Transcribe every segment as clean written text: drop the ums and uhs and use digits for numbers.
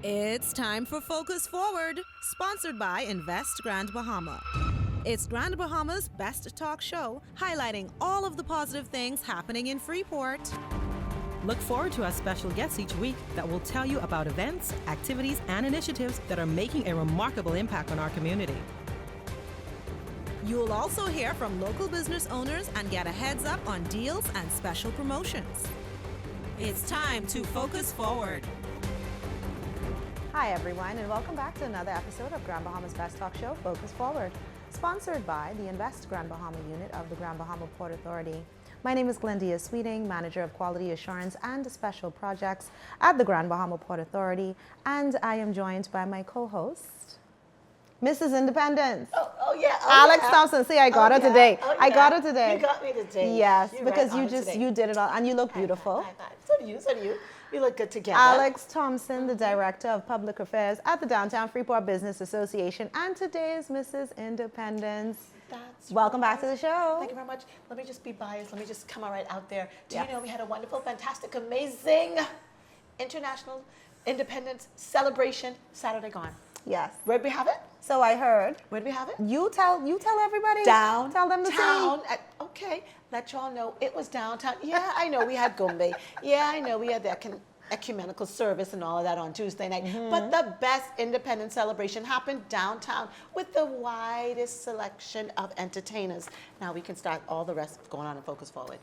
It's time for Focus Forward, sponsored by Invest Grand Bahama. It's Grand Bahama's best talk show, highlighting all of the positive things happening in Freeport. Look forward to our special guests each week that will tell you about events, activities, and initiatives that are making a remarkable impact on our community. You'll also hear from local business owners and get a heads up on deals and special promotions. It's time to Focus Forward. Hi everyone, and welcome back to another episode of Grand Bahama's Best Talk Show, Focus Forward, sponsored by the Invest Grand Bahama unit of the Grand Bahama Port Authority. My name is Glendia Sweeting, Manager of Quality Assurance and Special Projects at the Grand Bahama Port Authority, and I am joined by my co-host, Mrs. Independence. Alex Thompson. See, I got her today. I got her today. You got me today. Yes, You're because right you did it all, and you look beautiful. High. So do you. We look good together. Alex Thompson, the Director of Public Affairs at the Downtown Freeport Business Association, and today is Mrs. Independence. Welcome back to the show. Thank you very much. Let me just be biased. Let me just come right out there. Do you know we had a wonderful, fantastic, amazing International Independence Celebration Saturday gone? Yes. Where'd we have it? So I heard. Where'd we have it? You tell everybody. Downtown. Tell them to see. Okay. Let y'all know it was downtown. Yeah, I know we had Gumbe. Yeah, I know we had the ecumenical service and all of that on Tuesday night. But the best independence celebration happened downtown with the widest selection of entertainers. Now we can start all the rest going on and Focus Forward.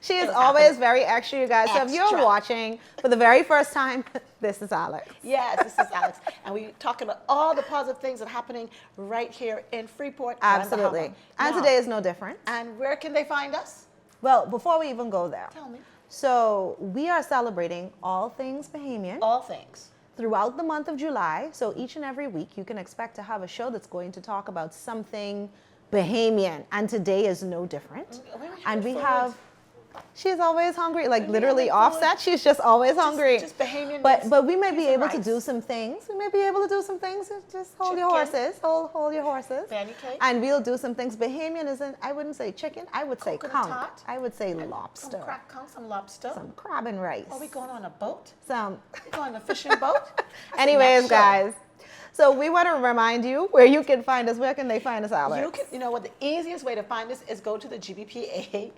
She is always very extra, you guys. So if you're watching for the very first time, this is Alex. Yes, this is Alex. And we're talking about all the positive things that are happening right here in Freeport. Absolutely. And today is no different. And where can they find us? Well, before we even go there. Tell me. So we are celebrating all things Bahamian. All things. Throughout the month of July. So each and every week you can expect to have a show that's going to talk about something Bahamian. And today is no different. And we have... She's always hungry, like literally offset. She's just always hungry. Just Bahamian. But we may be able to do some things. We may be able to do some things. Just hold your horses. Hold your horses. Fanny cake. And we'll do some things. Bahamian isn't, I wouldn't say chicken. I would say Coconut conch. tart. I would say lobster. Some lobster. Some crab and rice. Are we going on a boat? Some. We going on a fishing boat? Anyways, guys. So we want to remind you where you can find us. Where can they find us, Alex? You know what? The easiest way to find us is go to the GBPA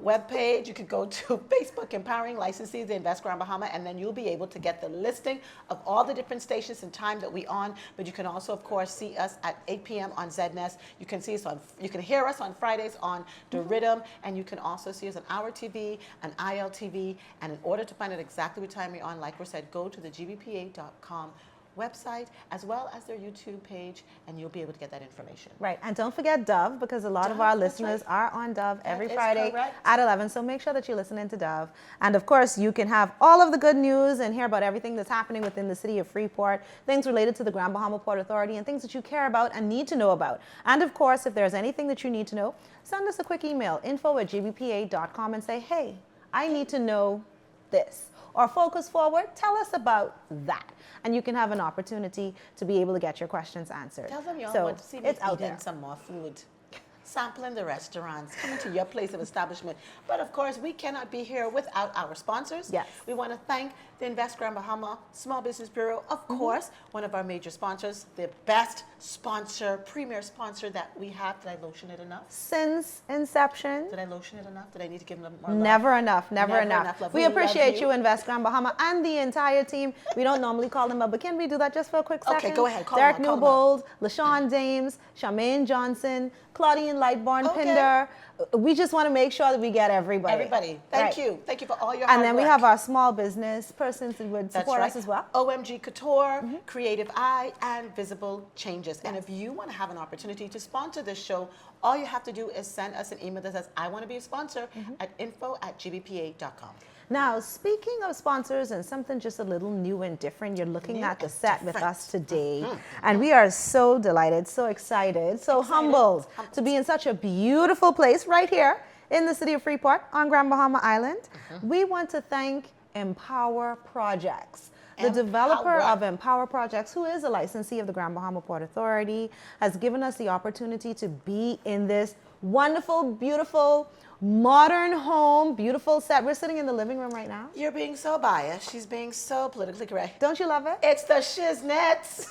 webpage. You could go to Facebook Empowering Licensees, the Invest Grand Bahama, and then you'll be able to get the listing of all the different stations and time that we on. But you can also, of course, see us at 8 p.m. on ZNES. You can see us you can hear us on Fridays on the Rhythm, and you can also see us on Our TV and ILTV. And in order to find out exactly what time we're on, like we said, go to the gbpa.com website as well as their YouTube page, and you'll be able to get that information. Right, and don't forget Dove, because a lot of our listeners are on Dove every Friday at 11, so make sure that you're listening to Dove. And of course, you can have all of the good news and hear about everything that's happening within the city of Freeport, things related to the Grand Bahama Port Authority, and things that you care about and need to know about. And of course, if there's anything that you need to know, send us a quick email, info@gbpa.com, and say, hey, I need to know this. Or Focus Forward, tell us about that. And you can have an opportunity to be able to get your questions answered. Tell them you all want to see me out eating there. some more food. Sampling the restaurants, coming to your place of establishment. But of course, we cannot be here without our sponsors. Yes. We want to thank the Invest Grand Bahama Small Business Bureau, of course, one of our major sponsors, the best sponsor, premier sponsor that we have. Did I lotion it enough? Since inception. Did I lotion it enough? Did I need to give them more love? Never enough. Love. We appreciate you, Invest Grand Bahama, and the entire team. We don't normally call them up, but can we do that just for a quick second? Okay, go ahead. Derek Newbold, LaShawn Dames, Charmaine Johnson, Claudine Lightborn Pinder. We just want to make sure that we get everybody. Thank you. Thank you for all your hard And then work. we have our small business persons who would support us as well. OMG Couture, Creative Eye, and Visible Changes. And if you want to have an opportunity to sponsor this show, all you have to do is send us an email that says, I want to be a sponsor at info@gbpa.com. Now, speaking of sponsors and something just a little new and different, you're looking at the set with us today. And we are so delighted, so excited, so humbled to be in such a beautiful place right here in the city of Freeport on Grand Bahama Island. We want to thank Empower Projects. The developer of Empower Projects, who is a licensee of the Grand Bahama Port Authority, has given us the opportunity to be in this wonderful, beautiful, modern home, beautiful set. We're sitting in the living room right now. You're being so biased. She's being so politically correct. Don't you love it? It's the shiznets.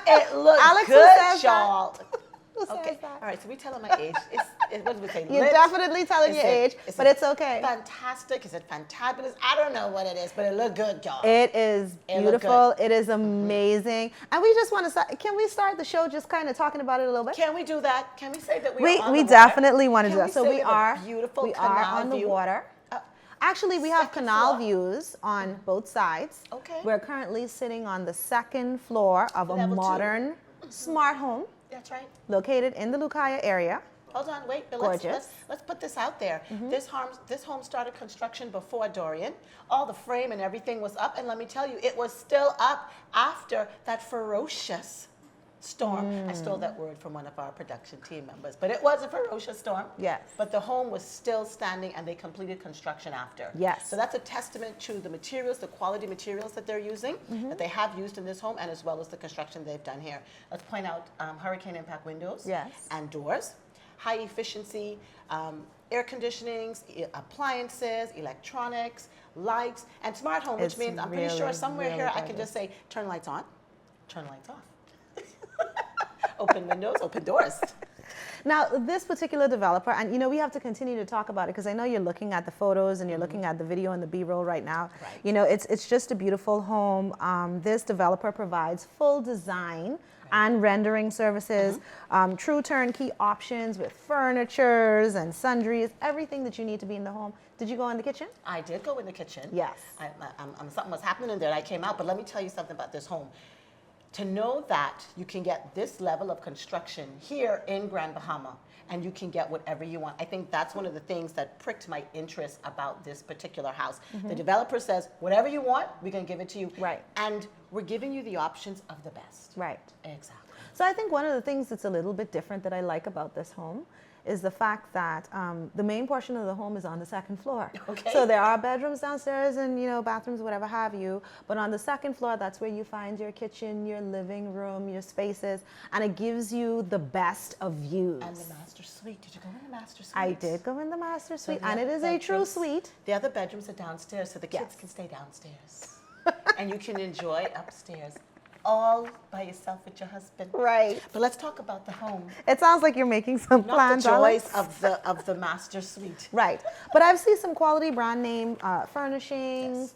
It looks Alex, who good, says y'all. Who says Okay. that? All right, so we telling my age. What did we say? You're definitely telling your age, but it's okay. Fantastic. Is it fantabulous? I don't know what it is, but it looked good, y'all. It is beautiful. It is amazing. And we just want to start. Can we start the show just kind of talking about it a little bit? Can we do that? Can we say that we are on We the definitely water? want to Can do that. So we are beautiful we are on the view? water. Actually, we have Second canal floor? views on both sides. Okay. We're currently sitting on the second floor of a Level 2. modern smart home That's right. located in the Lucaya area. Hold on, wait, but Gorgeous. let's put this out there. This home started construction before Dorian. All the frame and everything was up, and let me tell you, it was still up after that ferocious storm. I stole that word from one of our production team members, but it was a ferocious storm. Yes. But the home was still standing, and they completed construction after. Yes. So that's a testament to the materials, the quality materials that they're using, that they have used in this home, and as well as the construction they've done here. Let's point out hurricane impact windows Yes. and doors. High efficiency, air conditionings, appliances, electronics, lights, and smart home, which It's means I'm pretty sure really, somewhere really here I can gorgeous. just say, turn lights on, turn lights off. Open windows, open doors. Now, this particular developer, and we have to continue to talk about it because I know you're looking at the photos and you're looking at the video and the B-roll right now. Right. It's just a beautiful home. This developer provides full design and rendering services, true turnkey options with furnitures and sundries, everything that you need to be in the home. Did you go in the kitchen? I did go in the kitchen. Yes. Something was happening in there and I came out, but let me tell you something about this home. To know that you can get this level of construction here in Grand Bahama and you can get whatever you want. I think that's one of the things that pricked my interest about this particular house. The developer says, whatever you want, we're going to give it to you. Right. And we're giving you the options of the best. Right. Exactly. So I think one of the things that's a little bit different that I like about this home is the fact that the main portion of the home is on the second floor. Okay. So there are bedrooms downstairs and bathrooms, whatever have you. But on the second floor, that's where you find your kitchen, your living room, your spaces, and it gives you the best of views. And the master suite. Did you go in the master suite? I did go in the master So suite, the and it other is a true bedrooms- suite. The other bedrooms are downstairs, so the kids Yes. can stay downstairs. And you can enjoy upstairs all by yourself with your husband. Right. But let's talk about the home. It sounds like you're making some Not plans. the joys Alex. of the master suite. Right. But I've seen some quality brand name furnishings,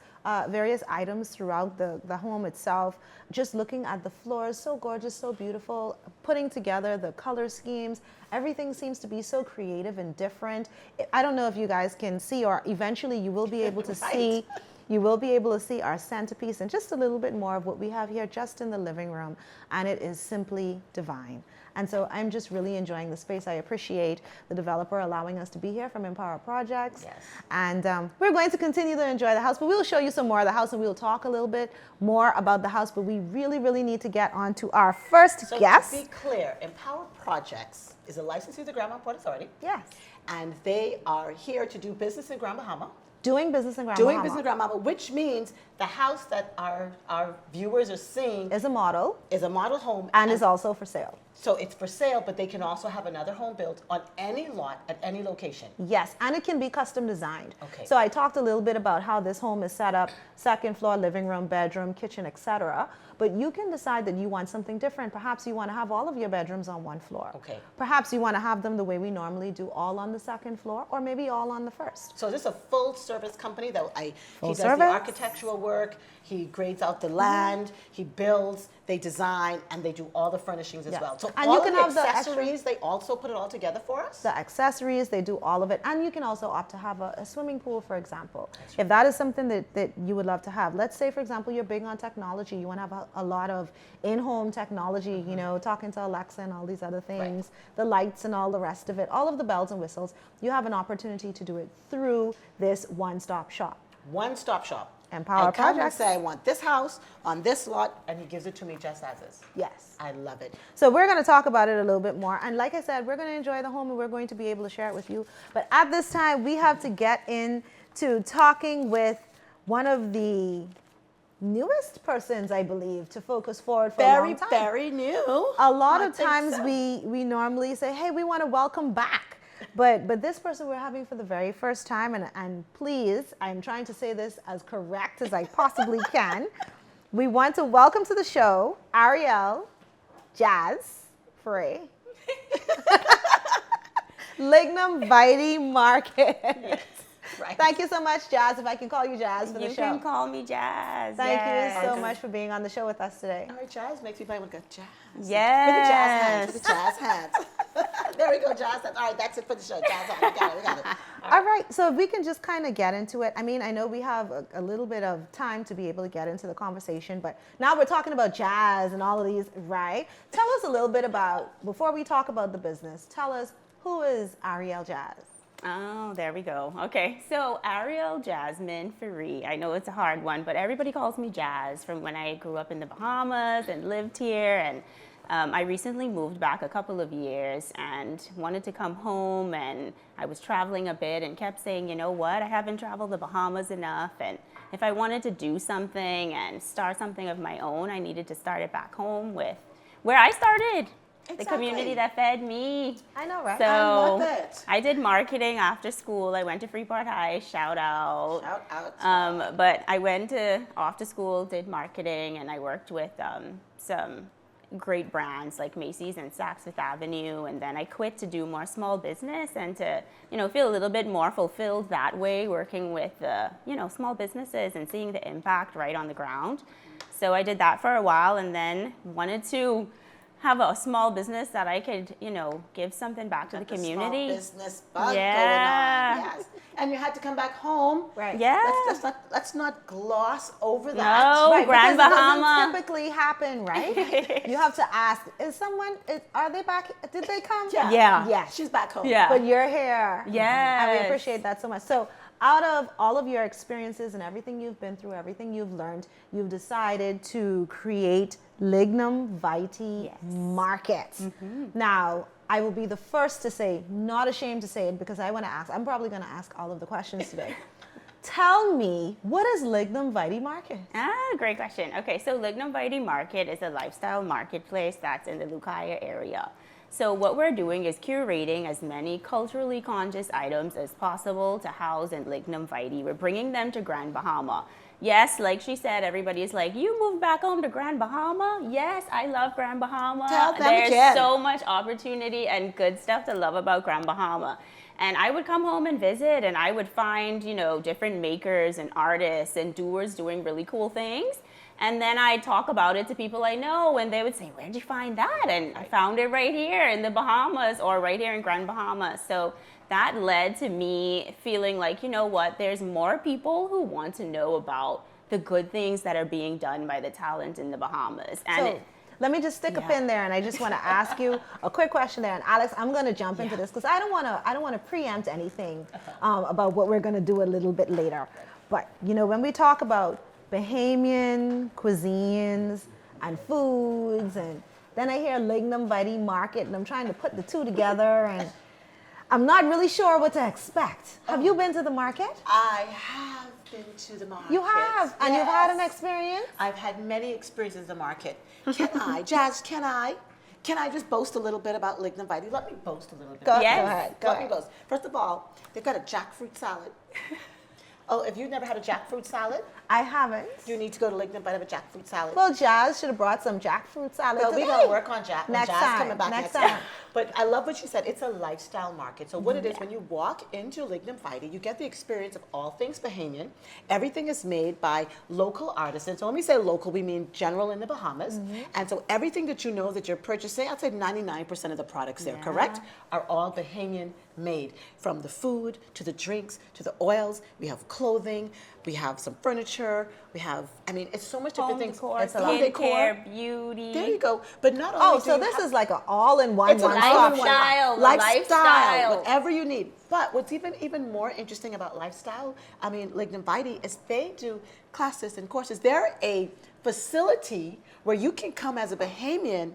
various items throughout the home itself. Just looking at the floors, so gorgeous, so beautiful. Putting together the color schemes, everything seems to be so creative and different. I don't know if you guys can see, or eventually you will be able to Right. see. You will be able to see our centerpiece and just a little bit more of what we have here just in the living room. And it is simply divine. And so I'm just really enjoying the space. I appreciate the developer allowing us to be here from Empower Projects. Yes. And we're going to continue to enjoy the house, but we'll show you some more of the house and we'll talk a little bit more about the house. But we really, really need to get on to our first So guest. to be clear, Empower Projects is a licensee of the Grand Bahama Port Authority. Yes. And they are here to do business in Grand Bahama. Doing business in Grand Doing Bahama business in Grand Bahama, which means the house that our viewers are seeing is a model is a model home. and is also for sale. So it's for sale, but they can also have another home built on any lot at any location. Yes, and it can be custom designed. Okay. So I talked a little bit about how this home is set up, second floor, living room, bedroom, kitchen, etc. But you can decide that you want something different. Perhaps you want to have all of your bedrooms on one floor. Okay. Perhaps you want to have them the way we normally do, all on the second floor, or maybe all on the first. So this is a full service company that he does service. the architectural work, he grades out the land, he builds, they design, and they do all the furnishings as Yes. well. So And all you can of the have the extra- accessories, they also put it all together for us? The accessories, they do all of it. And you can also opt to have a swimming pool, for example. If that is something that you would love to have. Let's say, for example, you're big on technology. You want to have a lot of in-home technology, talking to Alexa and all these other things, the lights and all the rest of it, all of the bells and whistles. You have an opportunity to do it through this one-stop shop. One-stop shop. Empower I come and Projects. say, I want this house on this lot, and he gives it to me just as is. Yes. I love it. So we're going to talk about it a little bit more. And like I said, we're going to enjoy the home and we're going to be able to share it with you. But at this time, we have to get into talking with one of the newest persons, I believe, to Focus Forward for a Very, long time. very new. A lot I of think times so. we normally say, hey, we want to welcome back But this person we're having for the very first time, and please, I'm trying to say this as correct as I possibly can. We want to welcome to the show Ariel Ferree. Lignum Vitae Market. Yes, right. Thank you so much, Jazz. If I can call you Jazz for the show. You can call me Jazz. Thank yes. you so much for being on the show with us today. All right, Jazz makes me want to go jazz. Yes. With the jazz hands. There we go, jazz hands. All right, that's it for the show. Jazz hands. We got it. All right, so if we can just kind of get into it. I mean, I know we have a little bit of time to be able to get into the conversation, but now we're talking about jazz and all of these, right? Tell us a little bit about, before we talk about the business, tell us, who is Ariel Jazz? Oh, there we go. Okay, so Ariel Jasmine Roxbury. I know it's a hard one, but everybody calls me Jazz from when I grew up in the Bahamas and lived here. And I recently moved back a couple of years and wanted to come home, and I was traveling a bit and kept saying, you know what, I haven't traveled the Bahamas enough, and if I wanted to do something and start something of my own, I needed to start it back home with where I started. Exactly. The community that fed me. I know, right? So I love it. I did marketing after school. I went to Freeport High, shout out. Shout out. But I went off to school, did marketing, and I worked with some great brands like Macy's and Saks Fifth Avenue. And then I quit to do more small business and to, feel a little bit more fulfilled that way, working with, small businesses and seeing the impact right on the ground. So I did that for a while and then wanted to have a small business that I could, give something back to the community. Small business bug going on. Yes. And you had to come back home. Right. Yeah. Let's not gloss over that. No, Right, Grand because Bahama. it doesn't typically happen, right? You have to ask, are they back? Did they come? Yeah. Yes. She's back home. Yeah. But you're here. Yes. And we appreciate that so much. So out of all of your experiences and everything you've been through, everything you've learned, you've decided to create Lignum Vitae Market. Mm-hmm. Now, I will be the first to say, not ashamed to say it, because I'm probably going to ask all of the questions today. Tell me, what is Lignum Vitae Market? Great question. Okay, so Lignum Vitae Market is a lifestyle marketplace that's in the Lucaya area. So what we're doing is curating as many culturally conscious items as possible to house in Lignum Vitae. We're bringing them to Grand Bahama. Yes, like she said, everybody's like, you moved back home to Grand Bahama? Yes, I love Grand Bahama. Tell them There's again. so much opportunity and good stuff to love about Grand Bahama. And I would come home and visit, and I would find, different makers and artists and doers doing really cool things. And then I'd talk about it to people I know, and they would say, where'd you find that? And I found it right here in the Bahamas, or right here in Grand Bahama. So that led to me feeling like, there's more people who want to know about the good things that are being done by the talent in the Bahamas. And let me just stick a pin there, and I just want to ask you a quick question there. And Alex, I'm going to jump into this because I don't want to preempt anything about what we're going to do a little bit later. But when we talk about Bahamian cuisines and foods, and then I hear Lignum Vitae Market, and I'm trying to put the two together, and I'm not really sure what to expect. Have you been to the market? I have been to the market. You have? And you've had an experience? I've had many experiences in the market. Jazz, can I just boast a little bit about Lignum Vitae? Let me boast a little bit. Go Yes. ahead. Let me boast. First of all, they've got a jackfruit salad. Oh, if you've never had a jackfruit salad, I haven't. you need to go to Lignum Vitae for jackfruit salad. Well, Jazz should have brought some jackfruit salad Well, today. we're going to work on Jazz. Next Jazz time. coming back Next next time. time. But I love what she said. It's a lifestyle market. So what it is, when you walk into Lignum Vitae, you get the experience of all things Bahamian. Everything is made by local artisans. So when we say local, we mean general in the Bahamas. And so everything that that you're purchasing, I'd say 99% of the products there, correct, are all Bahamian made. From the food, to the drinks, to the oils. We have clothing. We have some furniture. We have, it's so much different things. Decor, It's a lot. skincare, beauty. There you go. But not only So this is like an all-in-one, it's a one-stop lifestyle. lifestyle, whatever you need. But what's even more interesting about lifestyle, Lignum Vitae, is they do classes and courses. They're a facility where you can come as a Bahamian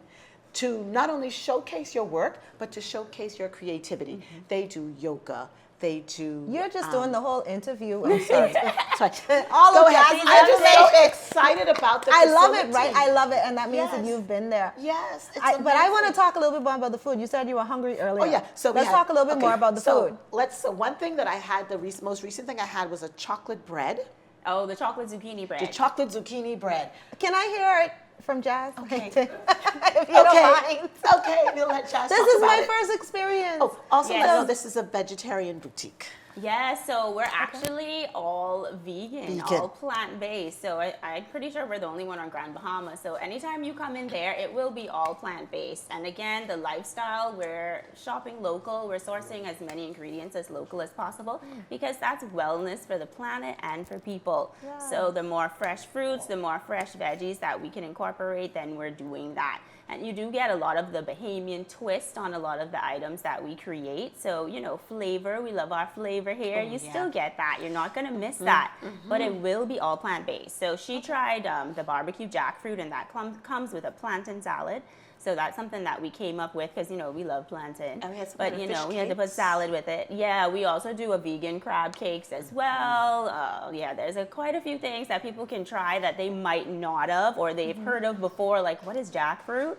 to not only showcase your work, but to showcase your creativity. They do yoga, they do. You're just doing the whole interview. I'm sorry. Sorry. All Go of ahead. that. I'm just so excited about the I love it, facility. right? I love it, and that means that Yes. you've been there. Yes, it's But I want to amazing. talk a little bit more about the food. You said you were hungry earlier. Oh yeah, so let's talk a little bit more about the food. So one thing that I had, most recent thing I had was a chocolate bread, Oh, the chocolate zucchini bread. the chocolate zucchini bread. Can I hear it from Jazz? Okay. if you don't mind. Okay, we'll let Jazz This talk is about my it. first experience. Oh, also, Yes. I know this is a vegetarian boutique. Yeah, so we're actually all vegan, all plant-based. So I'm pretty sure we're the only one on Grand Bahama. So anytime you come in there, it will be all plant-based. And again, the lifestyle, we're shopping local. We're sourcing as many ingredients as local as possible because that's wellness for the planet and for people. Yeah. So the more fresh fruits, the more fresh veggies that we can incorporate, then we're doing that. And you do get a lot of the Bahamian twist on a lot of the items that we create. So, flavor, we love our flavor here. You still get that. You're not going to miss that. But it will be all plant-based. So she tried the barbecue jackfruit, and that comes with a plantain salad. So that's something that we came up with because, we love plantain. And we had some but, kind of fish we had to put cakes. salad with it. Yeah, we also do a vegan crab cakes as well. Yeah, there's quite a few things that people can try that they might not have or they've heard of before, like what is jackfruit?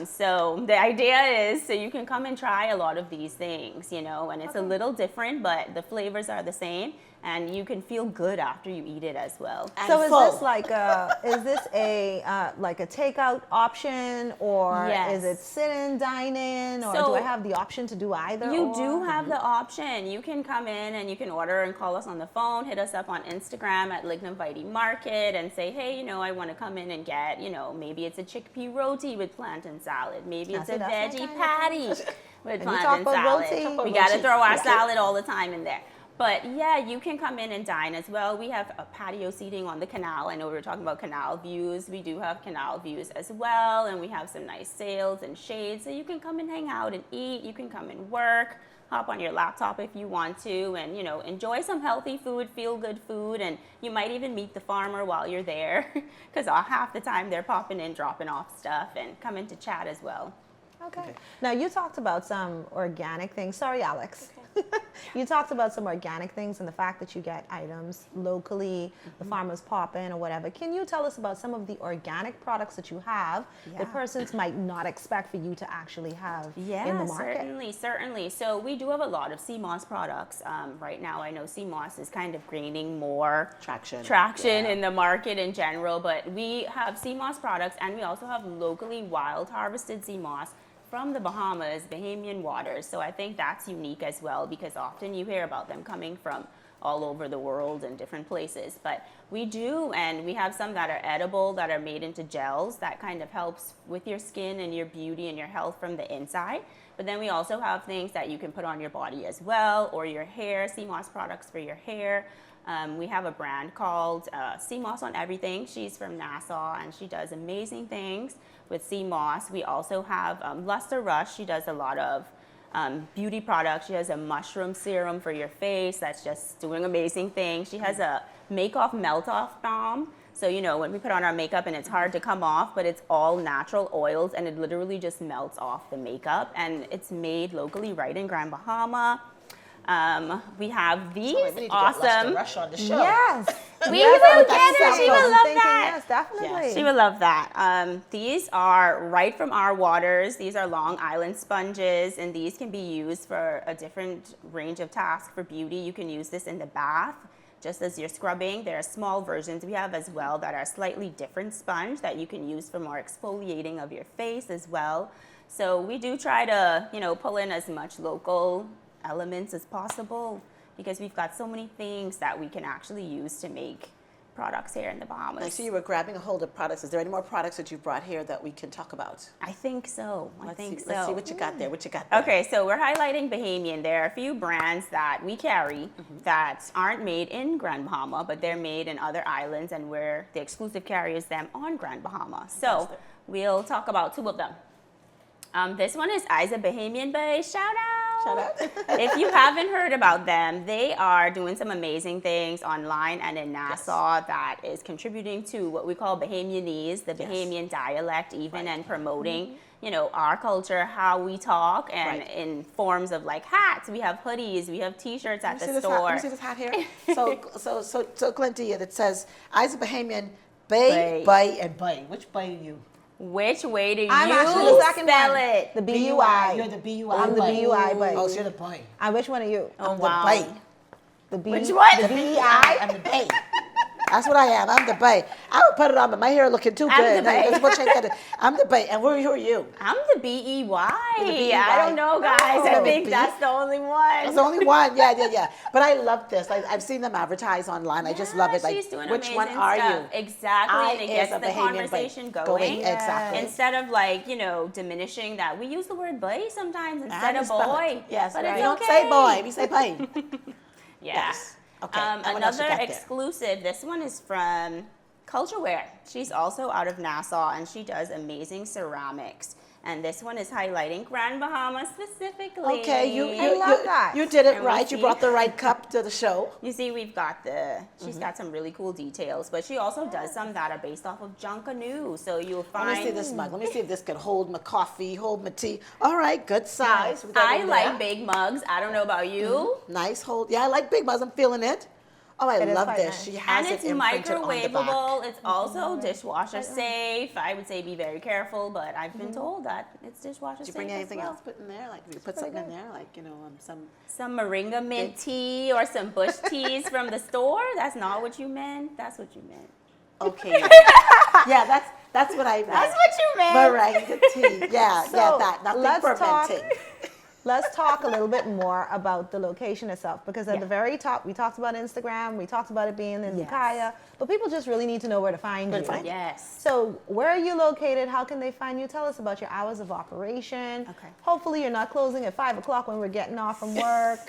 So the idea is so you can come and try a lot of these things, and it's a little different, but the flavors are the same. And you can feel good after you eat it as well. And So is full. this like a like a takeout option, or Yes. is it sit-in, dine-in, or So do I have the option to do either? You or? do have the option. You can come in and you can order and call us on the phone, hit us up on Instagram at Lignum Vitae Market and say, hey, I want to come in and get, maybe it's a chickpea roti with plantain salad. Maybe it's a that's my veggie kind of patty with you plantain talk about salad. roti. We got to Roti. throw our Yeah. salad all the time in there. But yeah, you can come in and dine as well. We have a patio seating on the canal. I know we were talking about canal views. We do have canal views as well. And we have some nice sails and shades. So you can come and hang out and eat. You can come and work, hop on your laptop if you want to, and enjoy some healthy food, feel good food. And you might even meet the farmer while you're there because half the time they're popping in, dropping off stuff and coming to chat as well. Okay. Now you talked about some organic things. Sorry, Alex. You talked about some organic things and the fact that you get items locally, the farmers pop in or whatever. Can you tell us about some of the organic products that you have that persons might not expect for you to actually have in the market? Certainly. So we do have a lot of sea moss products. Right now, I know sea moss is kind of gaining more traction in the market in general, but we have sea moss products and we also have locally wild harvested sea moss from the Bahamas, Bahamian waters. So I think that's unique as well because often you hear about them coming from all over the world and different places. But we do, and we have some that are edible, that are made into gels that kind of helps with your skin and your beauty and your health from the inside. But then we also have things that you can put on your body as well, or your hair, sea moss products for your hair. We have a brand called Sea Moss on Everything. She's from Nassau and she does amazing things with sea moss. We also have Luster Rush. She does a lot of beauty products. She has a mushroom serum for your face that's just doing amazing things. She has a make-off melt-off balm. So, when we put on our makeup and it's hard to come off, but it's all natural oils and it literally just melts off the makeup. And it's made locally right in Grand Bahama. We have these awesome. Rush on the show. Yes. We will get her. She She will love that. Yes, definitely. She would love that. These are right from our waters. These are Long Island sponges, and these can be used for a different range of tasks for beauty. You can use this in the bath, just as you're scrubbing. There are small versions we have as well that are slightly different sponge that you can use for more exfoliating of your face as well. So we do try to, pull in as much local elements as possible because we've got so many things that we can actually use to make products here in the Bahamas. I see you were grabbing a hold of products. Is there any more products that you brought here that we can talk about? I think so. Let's see what you got there. Okay, so we're highlighting Bahamian. There are a few brands that we carry that aren't made in Grand Bahama, but they're made in other islands, and we're the exclusive carriers them on Grand Bahama. So we'll talk about two of them. This one is Isa Bahamian Bay. Shout out! Shout out. If you haven't heard about them, they are doing some amazing things online and in Nassau that is contributing to what we call Bahamianese, the Bahamian dialect even, and promoting, you know, our culture, how we talk, and in forms of like hats. We have hoodies, we have t-shirts at the store. Let me see this hat here. So Glendia, that says, I's a Bahamian, bay, and bay. Which bay are you? Which way do you I'm actually the second spell one. it? The B-U-I. You're the B-U-I. I'm the B-U-I, bay. Oh, so you're the bay. Which one are you? Oh, I'm wow. the bay. The B. Which one? The B-I. I'm the bay. That's what I am. I'm the bay. I would put it on, but my hair looking too good. I'm the bay. And who are you? I'm the B-E-Y. You're the B-E-Y. I don't know, guys. I think B? that's the only one. That's the only one. Yeah. But I love this. I've seen them advertise online. I just love it. Like, she's doing which one amazing are stuff. you? Exactly, and it gets a the Bahamian conversation bay. going. Exactly. Instead of like, you know, diminishing that. We use the word bay sometimes instead of spell boy. it. Yes, but right. it's We don't okay. say boy. We say bay. Yeah. Yes. Okay. And what else you Another got there? exclusive. This one is from Culture Wear. She's also out of Nassau, and she does amazing ceramics. And this one is highlighting Grand Bahama specifically. Okay, I love that. You did it And we right. You see- brought the right cup to the show. You see, we've got she's got some really cool details, but she also does some that are based off of Junkanoo. So you'll find. Let me see this mug. Let me see if this can hold my coffee, hold my tea. All right, good size. We got I in like there. big mugs. I don't know about you. Nice hold. Yeah, I like big mugs. I'm feeling it. Oh, I It is love quite this. nice. She has And it's it imprinted on the back. microwavable. It's also dishwasher safe. I would say be very careful, but I've been told that it's dishwasher Did you safe. bring anything as well. else put in there? Like, if you put something in there, like, you know, Some moringa mint tea or some bush teas from the store. That's not what you meant. That's what you meant. Okay. Yeah, that's what I meant. That's what you meant. Moringa tea. Yeah, So, that. Nothing let's fermenting. Let's talk a little bit more about the location itself, because at the very top, we talked about Instagram, we talked about it being in Ukiah, but people just really need to know where to find you. Yes. So where are you located? How can they find you? Tell us about your hours of operation. Okay. Hopefully you're not closing at 5 o'clock when we're getting off from work.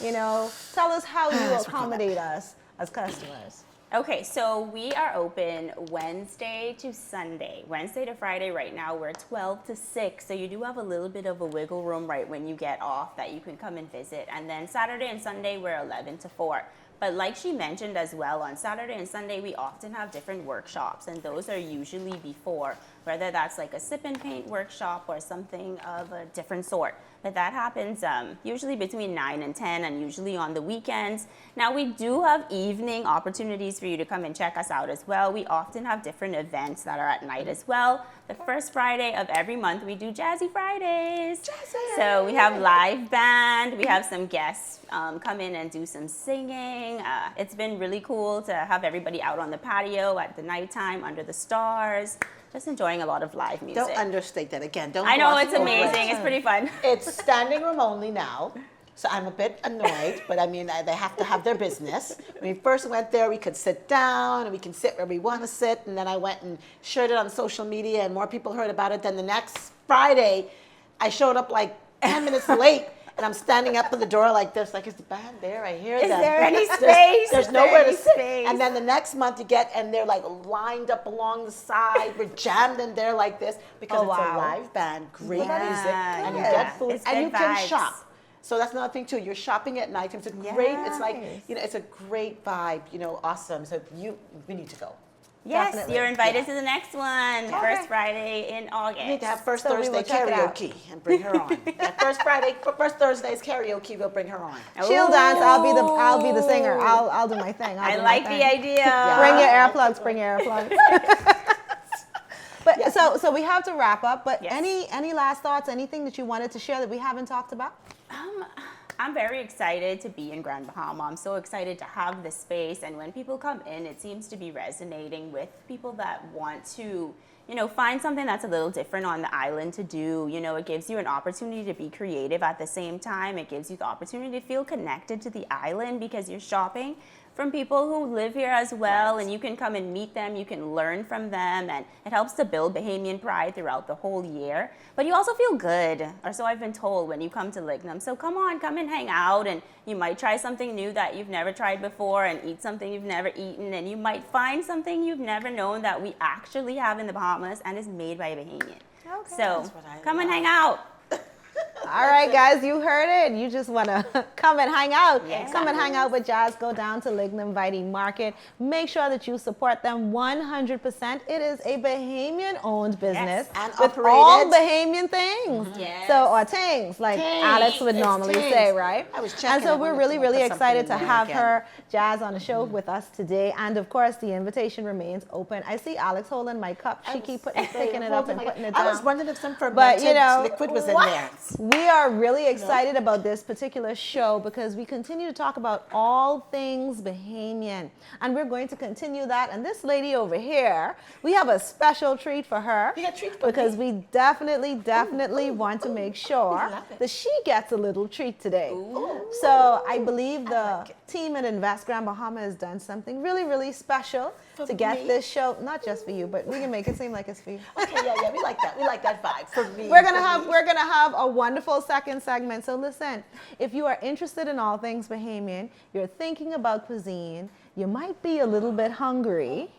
You know, tell us how you accommodate us as customers. Okay, so we are open Wednesday to Sunday. Wednesday to Friday right now, we're 12 to 6, so you do have a little bit of a wiggle room right when you get off that you can come and visit. And then Saturday and Sunday, we're 11 to 4. But like she mentioned as well, on Saturday and Sunday, we often have different workshops, and those are usually before, whether that's like a sip and paint workshop or something of a different sort. But that happens usually between 9 and 10, and usually on the weekends. Now, we do have evening opportunities for you to come and check us out as well. We often have different events that are at night as well. The first Friday of every month, we do Jazzy Fridays. So we have live band. We have some guests come in and do some singing. It's been really cool to have everybody out on the patio at the nighttime under the stars. Just enjoying a lot of live music. Don't understate that again. Don't. I know, gloss it's over amazing. it. It's pretty fun. It's standing room only now, so I'm a bit annoyed, but I mean, they have to have their business. When we first went there, we could sit down, and we can sit where we want to sit, and then I went and shared it on social media, and more people heard about it. Then the next Friday, I showed up like 10 minutes late, and I'm standing up at the door like this, like, is the band there? I hear them. Is there any space? There's Is nowhere there to any sit. space? And then the next month you get, and they're like lined up along the side. We're jammed in there like this because it's a live band, great music, and you get food, It's and good you can vibes. shop. So that's another thing too. You're shopping at night. It's a great. It's like, you know, it's a great vibe. You know, awesome. So we need to go. Yes, Definitely. you're invited to the next one, first Friday in August. We need to have first So we Thursday will check it out. karaoke and bring her on. That first Thursday's karaoke, we'll bring her on. She'll dance. I'll be the singer. I'll do my thing. I like the idea. Bring your earplugs. Bring your earplugs. But so we have to wrap up. But Yes. any last thoughts? Anything that you wanted to share that we haven't talked about? I'm very excited to be in Grand Bahama. I'm so excited to have this space. And when people come in, it seems to be resonating with people that want to, you know, find something that's a little different on the island to do. You know, it gives you an opportunity to be creative at the same time. It gives you the opportunity to feel connected to the island because you're shopping from people who live here as well, and you can come and meet them, you can learn from them, and it helps to build Bahamian pride throughout the whole year. But you also feel good, or so I've been told, when you come to Lignum. So come and hang out, and you might try something new that you've never tried before, and eat something you've never eaten, and you might find something you've never known that we actually have in the Bahamas and is made by a Bahamian. Okay. So That's what I come and love. hang out. All right, guys, you heard it. You just want to come and hang out. Yes. Come and hang out with Jazz. Go down to Lignum Vitae Market. Make sure that you support them 100%. It is a Bahamian-owned business and with operated. all Bahamian things. Yes. So, or things, like Tings. Alex would It's normally tings. say, right? I was checking. And so I we're wanted really, to really put something excited in to there have again. her, Jazz, on the show with us today. And of course, the invitation remains open. I see Alex holding my cup. She keep picking it up and putting it down. I was wondering if some fermented But you know, liquid was in there. we are really excited about this particular show because we continue to talk about all things Bahamian. And we're going to continue that. And this lady over here, we have a special treat for her. You got a treat for because me? we definitely want to make sure love it. that she gets a little treat today. So I believe the team at Invest Grand Bahama has done something really, really special to get me? this show, not just for you, but we can make it seem like it's for you. Okay, yeah, we like that. We like that vibe. For me. We're gonna have a wonderful second segment. So listen, if you are interested in all things Bahamian, you're thinking about cuisine, you might be a little bit hungry,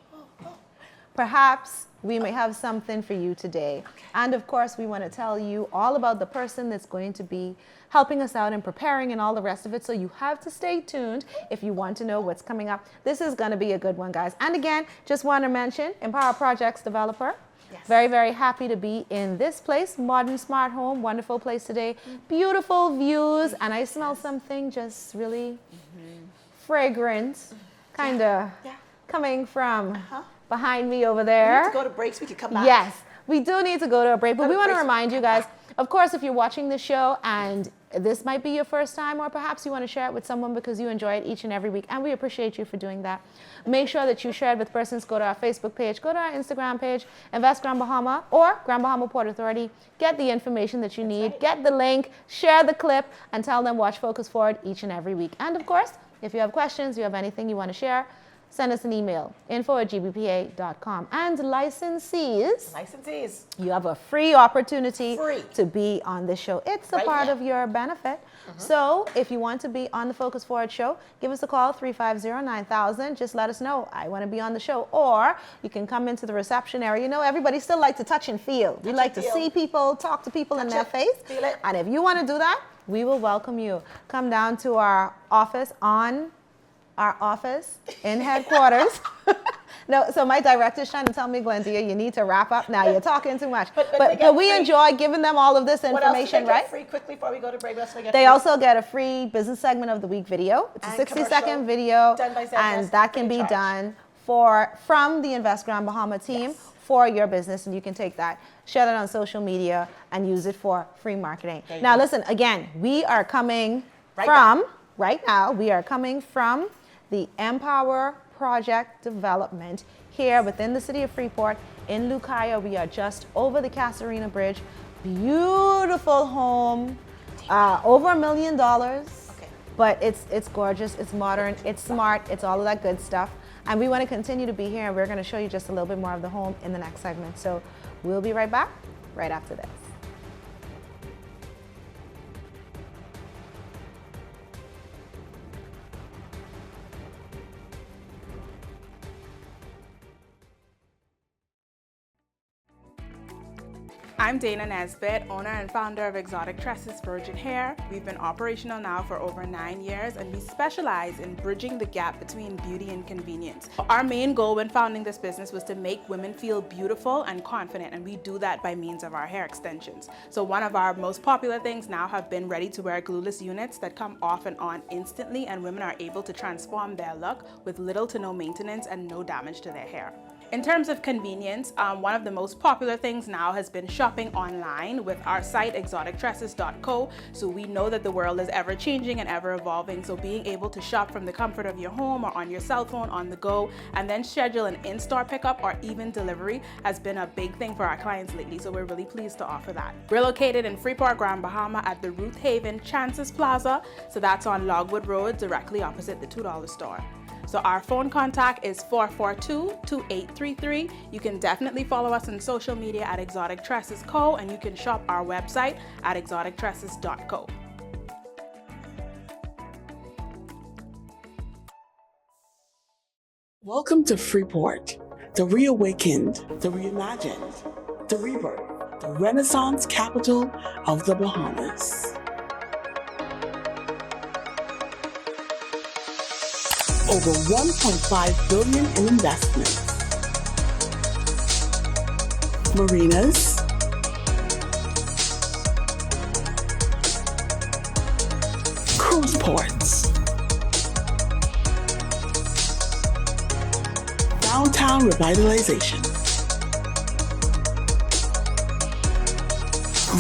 perhaps we may have something for you today. And of course, we want to tell you all about the person that's going to be helping us out and preparing and all the rest of it. So you have to stay tuned if you want to know what's coming up. This is going to be a good one, guys. And again, just want to mention Empower Projects developer. Yes. Very, very happy to be in this place, modern smart home, wonderful place today, beautiful views, and I smell something just really fragrant, kind of coming from behind me over We there. need to go to breaks. We could come back. Yes, we do need to go to a break, but Go we to want to break. remind you guys, of course, if you're watching the show and this might be your first time, or perhaps you want to share it with someone because you enjoy it each and every week, and we appreciate you for doing that. Make sure that you share it with persons. Go to our Facebook page, go to our Instagram page, Invest Grand Bahama or Grand Bahama Port Authority. Get the information that you need, get the link, share the clip, and tell them watch Focus Forward each and every week. And of course, if you have questions, you have anything you want to share, send us an email, info@gbpa.com. And licensees, you have a free opportunity to be on this show. It's a Right part here. of your benefit. So if you want to be on the Focus Forward show, give us a call, 350-9000. Just let us know, I want to be on the show. Or you can come into the reception area. You know, everybody still like to touch and feel. We like to see people, talk to people in their face. Feel it. And if you want to do that, we will welcome you. Come down to our office in headquarters. No, so my director's trying to tell me, Glendia, you need to wrap up now. You're talking too much. But we enjoy giving them all of this What else do information, they get right? free quickly before we go to break? What else do they get They free? also get a free business segment of the week video. It's a And 60-second commercial video, done by Zen and West, that can free be of charge. done from the Invest Grand Bahama team for your business, and you can take that, share that on social media, and use it for free marketing. There you Now, go. listen, again, we are coming Right we are coming from the Empower Project Development here within the city of Freeport in Lucaya. We are just over the Casarina Bridge. Beautiful home, over $1 million. Okay. But it's gorgeous, it's modern, it's smart, it's all of that good stuff. And we want to continue to be here, and we're going to show you just a little bit more of the home in the next segment. So we'll be right back right after this. I'm Dana Nesbitt, owner and founder of Exotic Tresses Virgin Hair. We've been operational now for over 9 years, and we specialize in bridging the gap between beauty and convenience. Our main goal when founding this business was to make women feel beautiful and confident, and we do that by means of our hair extensions. So one of our most popular things now have been ready-to-wear glueless units that come off and on instantly, and women are able to transform their look with little to no maintenance and no damage to their hair. In terms of convenience, one of the most popular things now has been shopping online with our site exotictresses.co. So we know that the world is ever changing and ever evolving. So being able to shop from the comfort of your home or on your cell phone on the go, and then schedule an in-store pickup or even delivery has been a big thing for our clients lately. So we're really pleased to offer that. We're located in Freeport, Grand Bahama at the Ruth Haven Chances Plaza. So that's on Logwood Road, directly opposite the $2 store. So our phone contact is 442-2833. You can definitely follow us on social media at Exotic Tresses Co. and you can shop our website at exotictresses.co. Welcome to Freeport, the reawakened, the reimagined, the rebirth. the Renaissance capital of the Bahamas. Over $1.5 billion in investments. Marinas, cruise ports, downtown revitalization,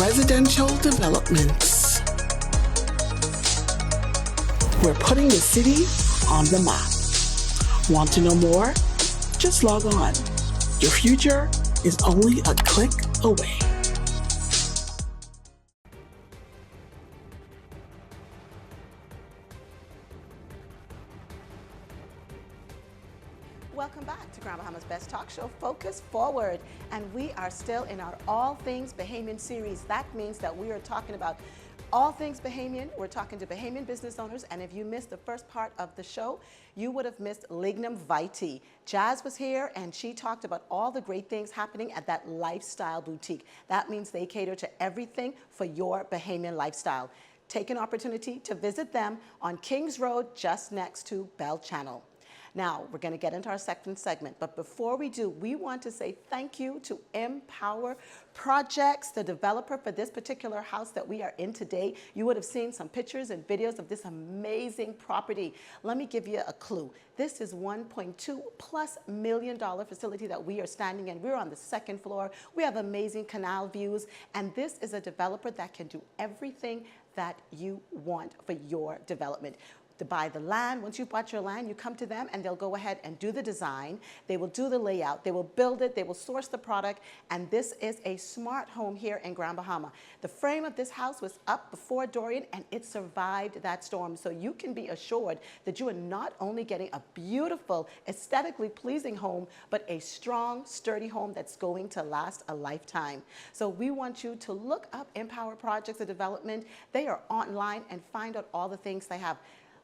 residential developments. We're putting the city on the map. Want to know more? Just log on. Your future is only a click away. Welcome back to Grand Bahama's Best Talk Show, Focus Forward. And we are still in our All Things Bahamian series. That means that we are talking about all things Bahamian. We're talking to Bahamian business owners, and if you missed the first part of the show, you would have missed Lignum Vitae. Jazz was here, and she talked about all the great things happening at that lifestyle boutique. That means they cater to everything for your Bahamian lifestyle. Take an opportunity to visit them on Kings Road, just next to Bell Channel. Now, we're going to get into our second segment, but before we do, we want to say thank you to Empower Projects, the developer for this particular house that we are in today. You would have seen some pictures and videos of this amazing property. Let me give you a clue. This is $1.2+ million facility that we are standing in. We're on the second floor. We have amazing canal views, and this is a developer that can do everything that you want for your development. To buy the land. Once you've bought your land, you come to them and they'll go ahead and do the design. They will do the layout. They will build it. They will source the product. And this is a smart home here in Grand Bahama. The frame of this house was up before Dorian and it survived that storm. So you can be assured that you are not only getting a beautiful, aesthetically pleasing home, but a strong, sturdy home that's going to last a lifetime. So we want you to look up Empower Projects of Development. They are online and find out all the things they have.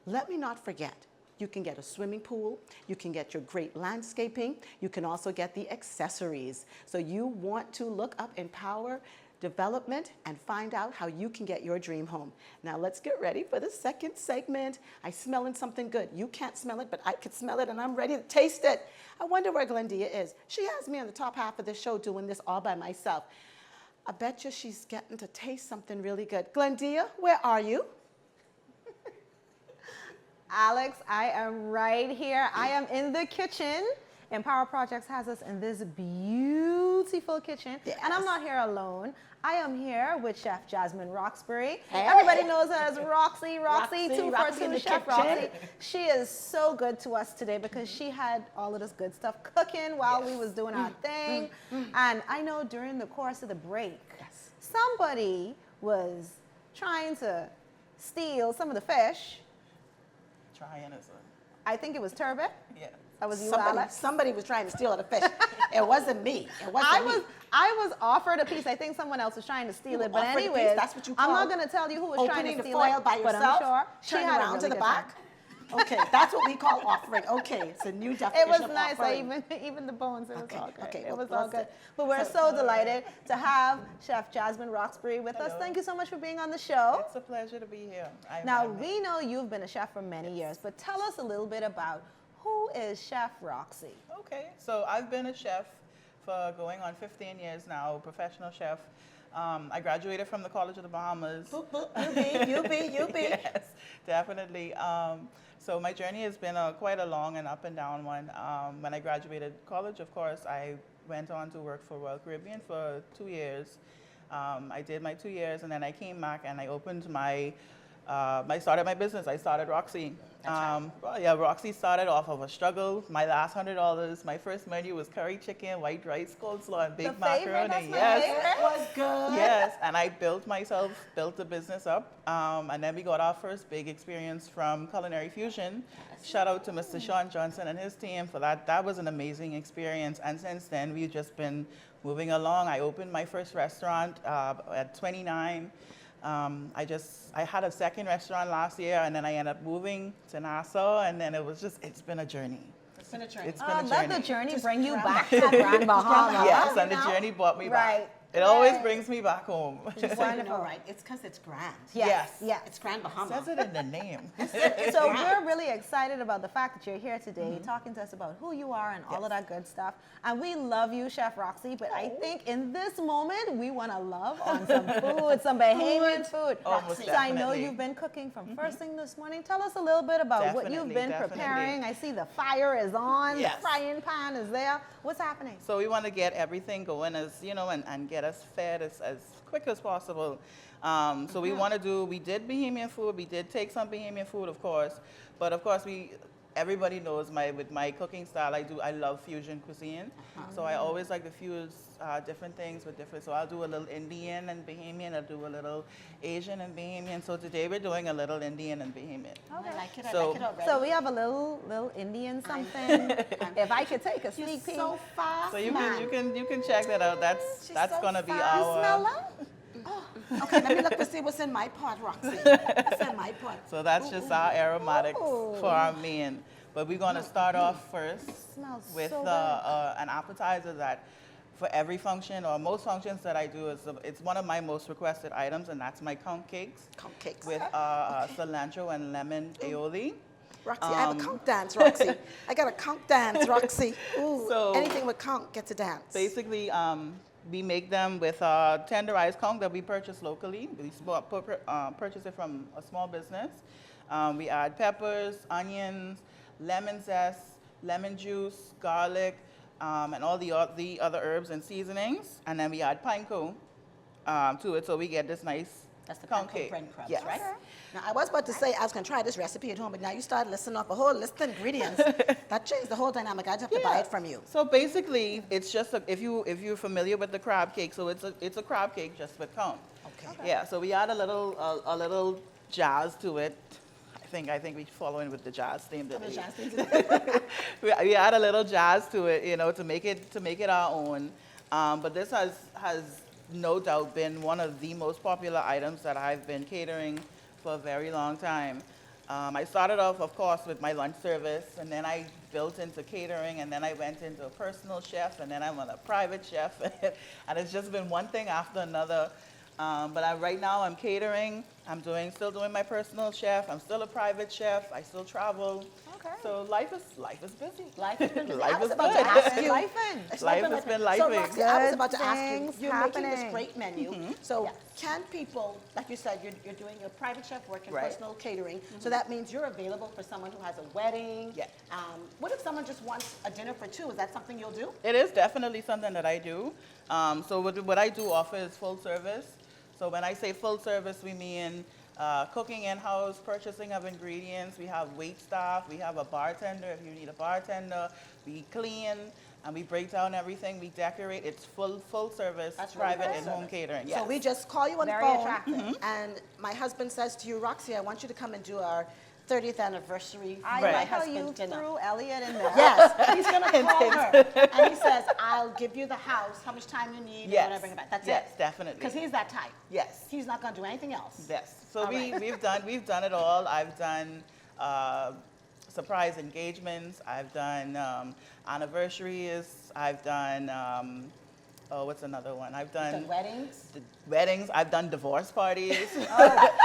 Let me not forget, you can get a swimming pool, you can get your great landscaping, you can also get the accessories. So you want to look up Empower Development and find out how you can get your dream home. Now let's get ready for the second segment. I'm smelling something good. You can't smell it, but I can smell it and I'm ready to taste it. I wonder where Glendia is. She has me on the top half of the show doing this all by myself. I bet you she's getting to taste something really good. Glendia, where are you? Alex, I am right here. I am in the kitchen. Empower Projects has us in this beautiful kitchen. Yes. And I'm not here alone. I am here with Chef Jasmine Roxbury. Hey. Everybody knows her as Roxy 242 Chef Roxy. She is so good to us today because she had all of this good stuff cooking while we was doing our thing. And I know during the course of the break, somebody was trying to steal some of the fish. I think it was turbot. Yeah. That was you, Alex. Somebody was trying to steal the fish. It wasn't me. I was offered a piece. I think someone else was trying to steal it. But anyways, that's what you call I'm not going to tell you who was trying to steal it. By yourself, but I'm sure she had around to the back. Okay, that's what we call offering. Okay, it's a new definition. It was nice. Even the bones. It was all good. Okay, it was all good. But we're so delighted to have Chef Jasmine Roxbury with us. Thank you so much for being on the show. It's a pleasure to be here. Now we know you've been a chef for many years, but tell us a little bit about who is Chef Roxy. Okay, so I've been a chef for going on 15 years now, professional chef. I graduated from the College of the Bahamas. You be. Yes, definitely. So my journey has been quite a long and up and down one. When I graduated college, of course, I went on to work for Royal Caribbean for 2 years. I did my 2 years, and then I came back and I opened I started my business. I started Roxy. Roxy started off of a struggle. My last $100, my first menu was curry chicken, white rice, coleslaw, and baked macaroni. It was good. Yes, and I built the business up. And then we got our first big experience from Culinary Fusion. Shout out to Mr. Sean Johnson and his team for that. That was an amazing experience. And since then, we've just been moving along. I opened my first restaurant at 29. I had a second restaurant last year, and then I ended up moving to Nassau, and then it's been a journey. It's been a journey. Let the journey bring you back to Grand Bahama. Yes, and the journey brought me back. Right. It always brings me back home. Just so you know, right? It's because it's grand. Yes. Yes. It's Grand It Bahama. says it in the name. So we're really excited about the fact that you're here today, talking to us about who you are and all of that good stuff. And we love you, Chef Roxy, but I think in this moment, we want to love on some food, some Bahamian food. Oh, most So I know definitely. you've been cooking from first thing this morning. Tell us a little bit about what you've been preparing. I see the fire is on, Yes. the frying pan is there. What's happening? So we want to get everything going as, you know, and get us fed as quick as possible. So we want to we did Bahamian food. We did take some Bahamian food, of course. But of course, everybody knows with my cooking style, I love fusion cuisine. So I always like to fuse different things with different, so I'll do a little Indian and Bahamian, I'll do a little Asian and Bahamian. So today we're doing a little Indian and Bahamian. I like it. I So- like it already. So we have a little Indian something. If I could take a You're sneak peek. so fast, So you man. can check that out. That's so gonna be fast. You smell our. that? Okay, let me look to see what's in my pot, Roxy. What's in my pot? So that's just our aromatics for our main. But we're gonna start off first Smells with so an appetizer that for every function or most functions that I do, it's one of my most requested items, and that's my conch cakes Conch cakes. with cilantro and lemon aioli. Roxy, I have a conch dance, Roxy. I got a conch dance, Roxy. Ooh, So- anything with conch gets a dance. Basically, we make them with tenderized conch that we purchase locally. We purchase it from a small business. We add peppers, onions, lemon zest, lemon juice, garlic, and all the other herbs and seasonings. And then we add panko to it, so we get this nice That's the conch panko cake. breadcrumbs, Yes. right? Now, I was about to say I was going to try this recipe at home, but now you started listing off a whole list of ingredients. That changed the whole dynamic. I just have to buy it from you. So basically, it's just if you're familiar with the crab cake, so it's a crab cake just with conch. Okay. Yeah. So we add a little jazz to it. I think we're following with the jazz theme. Little today. jazz things. We add a little jazz to it, you know, to make it our own. But this has no doubt been one of the most popular items that I've been catering for a very long time. I started off, of course, with my lunch service, and then I built into catering, and then I went into a personal chef, and then I'm a private chef, and it's just been one thing after another. But right now I'm catering. I'm still doing my personal chef. I'm still a private chef. I still travel. Okay. So life is busy. Life has been busy. Life I was is about good. to ask you. Life in. It's Life been has been So, lifing. Roxy, I was Good about to ask you. things You're making happening. this great menu. So, can people, like you said, you're doing your private chef work and Right. personal catering. So that means you're available for someone who has a wedding. Yeah. What if someone just wants a dinner for two? Is that something you'll do? It is definitely something that I do. So what I do offer is full service. So when I say full service, we mean cooking in-house, purchasing of ingredients. We have wait staff. We have a bartender if you need a bartender. We clean and we break down everything. We decorate. It's full service, That's really private good and home service. catering. So Yes. we just call you on Very the phone, attractive. and my husband says to you, Roxy, I want you to come and do our 30th anniversary I for my like how you husband dinner. threw Elliot in there. Yes, he's gonna call her, and he says, "I'll give you the house, how much time you need, Yes. and whatever." Back. That's Yes, it. definitely. Because he's that type. Yes. He's not gonna do anything else. Yes. So All right. we've done it all. I've done surprise engagements. I've done anniversaries. I've done what's another one? I've Done done weddings. weddings. I've done divorce parties.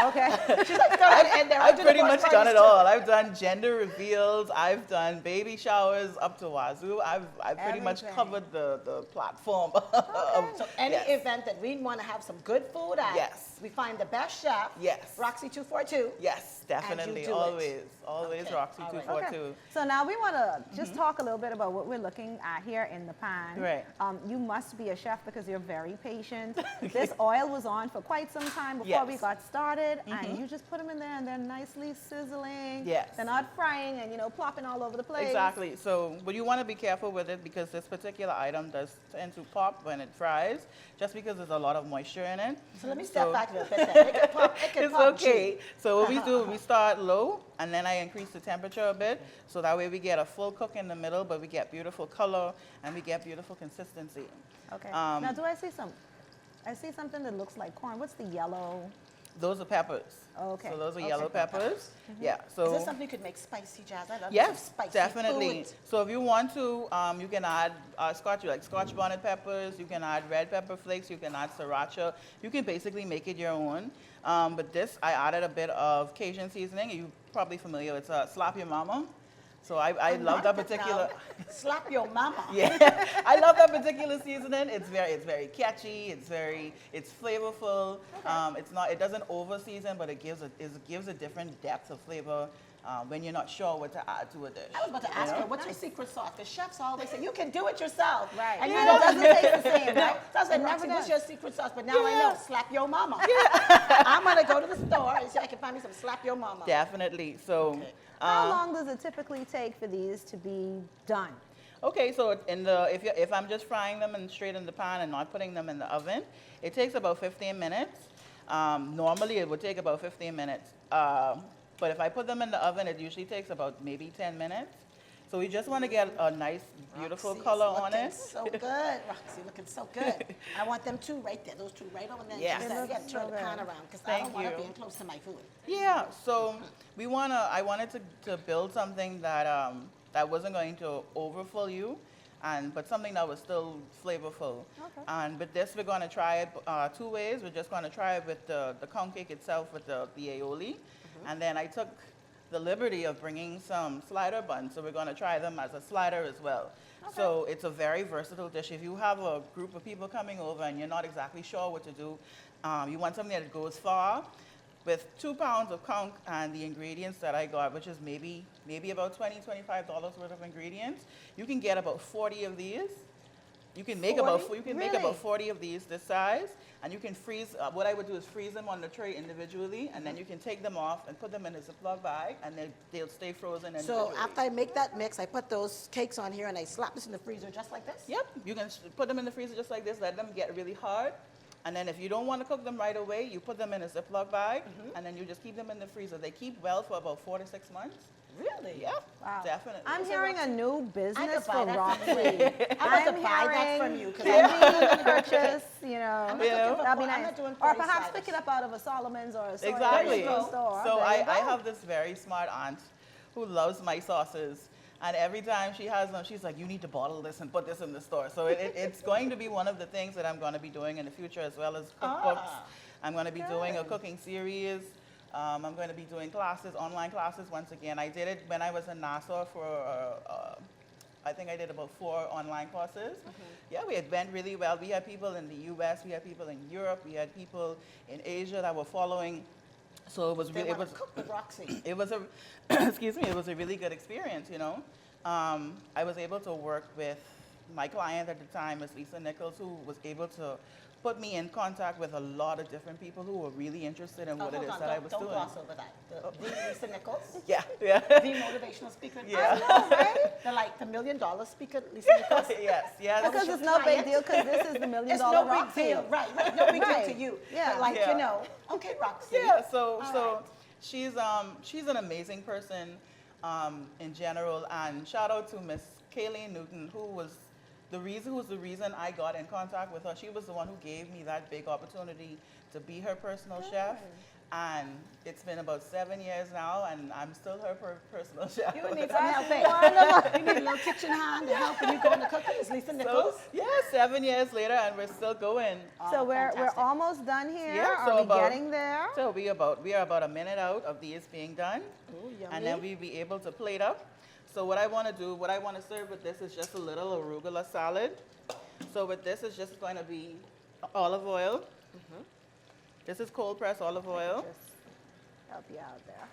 Okay. She's like, "Go ahead," and they're I've up to pretty divorce much done parties it too. all. I've done gender reveals. I've done baby showers up to wazoo. I've pretty much Everything. covered the platform. So any Yes. event that we want to have some good food at, Yes. we find the best chef. Yes. Roxy 242. Yes, definitely. do it. Always Okay, Roxy all right. 242. So now we want to just talk a little bit about what we're looking at here in the pan. Right. You must be a chef because you're very patient. This oil was on for quite some time before Yes. we got started, and you just put them in there and they're nicely sizzling. Yes. They're not frying and plopping all over the place. Exactly. So, but you want to be careful with it because this particular item does tend to pop when it fries, just because there's a lot of moisture in it. So let me step back a little bit then. It could pop, it could It's pop okay. cheap. So what we do, we start low, and then I increase the temperature a bit, so that way we get a full cook in the middle, but we get beautiful color and we get beautiful consistency. Okay. Now, do I see some? I see something that looks like corn. What's the yellow? Those are peppers. Okay. So those are yellow peppers. Yeah. Is So this something you could make spicy, Jazz? I love some yes, spicy definitely. food. So if you want to, you can add Scotch bonnet peppers. You can add red pepper flakes. You can add sriracha. You can basically make it your own. But this, I added a bit of Cajun seasoning. You're probably familiar with Slap Your Mama. So I love that particular. Slap your mama. Yeah, I love that particular seasoning. It's very catchy. It's flavorful. It doesn't over season, but it gives a different depth of flavor when you're not sure what to add to a dish. I was about to ask her, what's your secret sauce? Because chefs always say, you can do it yourself. Right. And Yeah. you know, it doesn't taste the same, right? So I was like, It never Roxy, what's does. your secret sauce? But now I know, slap your mama. I'm going to go to the store and see if I can find me some slap your mama. Definitely. So. Okay. How long does it typically take for these to be done? Okay, so if I'm just frying them straight in the pan and not putting them in the oven, it takes about 15 minutes. Normally, it would take about 15 minutes. But if I put them in the oven, it usually takes about maybe 10 minutes. So we just want to get a nice, beautiful Roxy, color it's on looking it. so good, Roxy, looking so good. I want them two right there, those two right over there. Yeah. Just It you got to looks turn so the pan good. around because I Thank don't want it you. being close to my food. Yeah, so I wanted to build something that that wasn't going to overfill you, but something that was still flavorful. Okay. And with this, we're going to try it two ways. We're just going to try it with the pound cake itself with the aioli, and then I took the liberty of bringing some slider buns, so we're going to try them as a slider as well. Okay. So it's a very versatile dish. If you have a group of people coming over and you're not exactly sure what to do, you want something that goes far. With 2 pounds of conch and the ingredients that I got, which is maybe about $20, $25 worth of ingredients, you can get about 40 of these. You can make about 40 of these this size, and you can freeze. What I would do is freeze them on the tray individually, and then you can take them off and put them in a Ziploc bag, and they'll stay frozen individually. So after I make that mix, I put those cakes on here and I slap this in the freezer just like this? Yep, you can put them in the freezer just like this, let them get really hard. And then if you don't want to cook them right away, you put them in a Ziploc bag, and then you just keep them in the freezer. They keep well for about 4 to 6 months. Really? Yeah, Wow. definitely. I'm hearing a new I business could buy for that Roxy. from you. I'm about to buy that from you. 'Cause Candy purchase, you know, I'm not looking for that'd be I'm nice. not doing Or 40 perhaps sliders. pick it up out of a Solomon's or a soy Exactly. store. So There I you go. have this very smart aunt who loves my sauces. And every time she has them, she's like, you need to bottle this and put this in the store. So it's going to be one of the things that I'm going to be doing in the future, as well as cookbooks. I'm going to be doing a cooking series. I'm going to be doing classes, online classes once again. I did it when I was in Nassau for, I think I did about 4 online courses. Yeah, it went really well. We had people in the US, we had people in Europe, we had people in Asia that were following. So it was They really, want to cook with Roxy. it was a, excuse me, it was a really good experience, you know. I was able to work with my client at the time, Ms. Lisa Nichols, who was able to put me in contact with a lot of different people who were really interested in what it is that I was don't doing. gloss over that. The Lisa Nichols, Yeah, yeah. the motivational speaker. Yeah. I know, right? The $1 million speaker, Lisa Nichols. Yes, yes. Because it's no big deal, because this is the $1 million It's no big Roxy. deal, right? No big deal Right. to you. Yeah. But like, Yeah. you know, okay, Roxy. Yeah, so right. she's an amazing person in general, and shout out to Miss Kayleen Newton, who was the reason I got in contact with her. She was the one who gave me that big opportunity to be her personal chef. And it's been about 7 years now, and I'm still her personal chef. You need some help, eh? You need a little kitchen hand to help when you go in the cookies, Lisa Nichols. So, yeah, 7 years later, and we're still going. So we're fantastic. almost done here. Yeah, so Are we about- getting there? So we are about a minute out of these being done, Ooh, yummy. and then we'll be able to plate up. So what I want to serve with this is just a little arugula salad. So with this, it's just going to be olive oil. This is cold pressed olive oil. Just help you out there.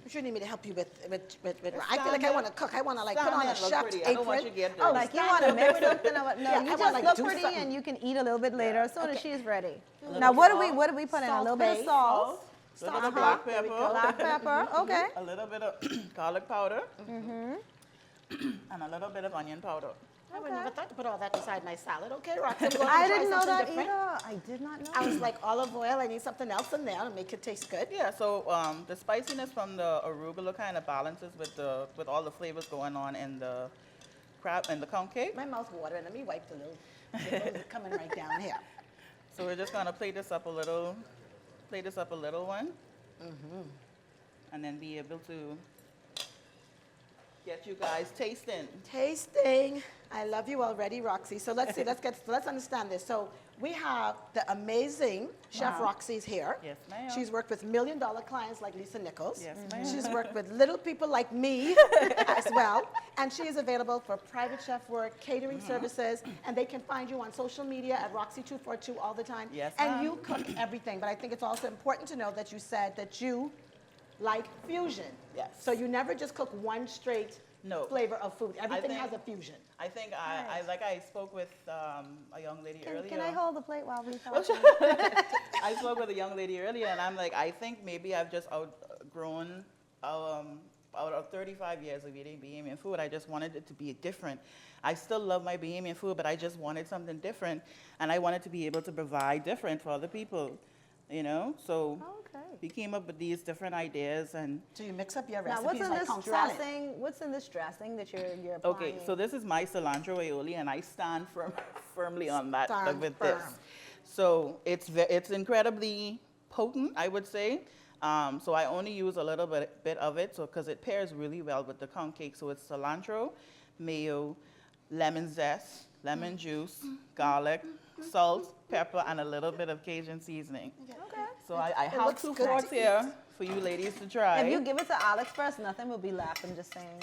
You shouldn't need me to help you with I feel like I want to cook. I want to like put on a Stand there, look chef's pretty. apron. I don't want you to get Oh, dirty. like you want to mix something? No, Yeah, I you wanna, just like, look do pretty, something. and you can eat a little bit later as soon as Okay. she's ready. little Now, bit what of do we put in? A salt, little bit of base, salt, A little bit of black There we pepper, go. black pepper. Okay. a little bit of garlic powder, and a little bit of onion powder. I would never thought to put all that beside my salad. Okay, Roxy, I'm going to I try didn't know something that different. either. I did not know. I was like, olive oil, I need something else in there to make it taste good. Yeah, so the spiciness from the arugula kind of balances with all the flavors going on in the crab and the conch cake. My mouth's watering. Let me wipe the little coming right down here. So we're just gonna plate this up a little plate this up a little one. And then be able to get you guys tasting. Tasting. I love you already, Roxy. So let's see. Let's understand this. So we have the amazing Chef Roxy's here. Yes, ma'am. She's worked with $1 million clients like Lisa Nichols. Yes, ma'am. She's worked with little people like me as well. And she is available for private chef work, catering services, and they can find you on social media at Roxy242 all the time. Yes, and ma'am. you cook everything. But I think it's also important to know that you said that you like fusion. Yes. So you never just cook one straight flavor of food. Everything has a fusion. I think I spoke with a young lady earlier. Can I hold the plate while we talk? I spoke with a young lady earlier, and I'm like, I think maybe I've just outgrown, out of 35 years of eating Bahamian food, I just wanted it to be different. I still love my Bahamian food, but I just wanted something different, and I wanted to be able to provide different for other people, you know? So we came up with these different ideas, and so you mix up your now, recipes what's in like this conch dressing? salad. What's in this dressing that you're applying? okay, so this is my cilantro aioli, and I stand firmly on that with this. So it's incredibly potent, I would say. So I only use a little bit of it, so because it pairs really well with the conch cake. So it's cilantro, mayo, lemon zest, lemon juice, garlic, salt, pepper, and a little bit of Cajun seasoning. Okay. So I have 2 forks here for you ladies to try. If you give it to Alex first, nothing will be left. I'm just saying.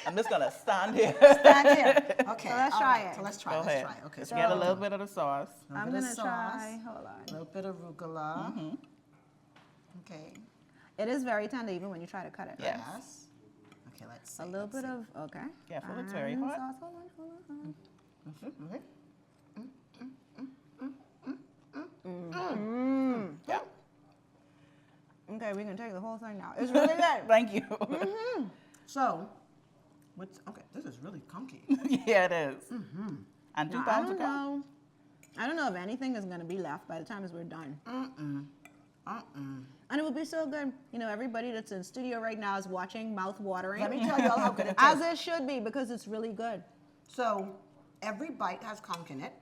I'm just gonna stand here. Stand here. Okay. So let's try it. So let's try. Go Let's ahead. try. Okay. Let's So get a little bit of the sauce. I'm bit of gonna try. Hold on. a little bit of arugula. Okay. It is very tender even when you try to cut it. Yes. Yes. Okay. Let's see. A little bit of okay. Careful, it's very And hot. sauce. Hold on. Yeah. Okay, we can take the whole thing now. It's really good. Thank you. So, this is really conky. Yeah, it is. And 2 Now, pounds of corn. I don't know if anything is gonna be left by the time we're done. And it would be so good. You know, everybody that's in studio right now is watching, mouth watering. Let me tell you all how good it As tastes. it should be, because it's really good. So, every bite has conch in it.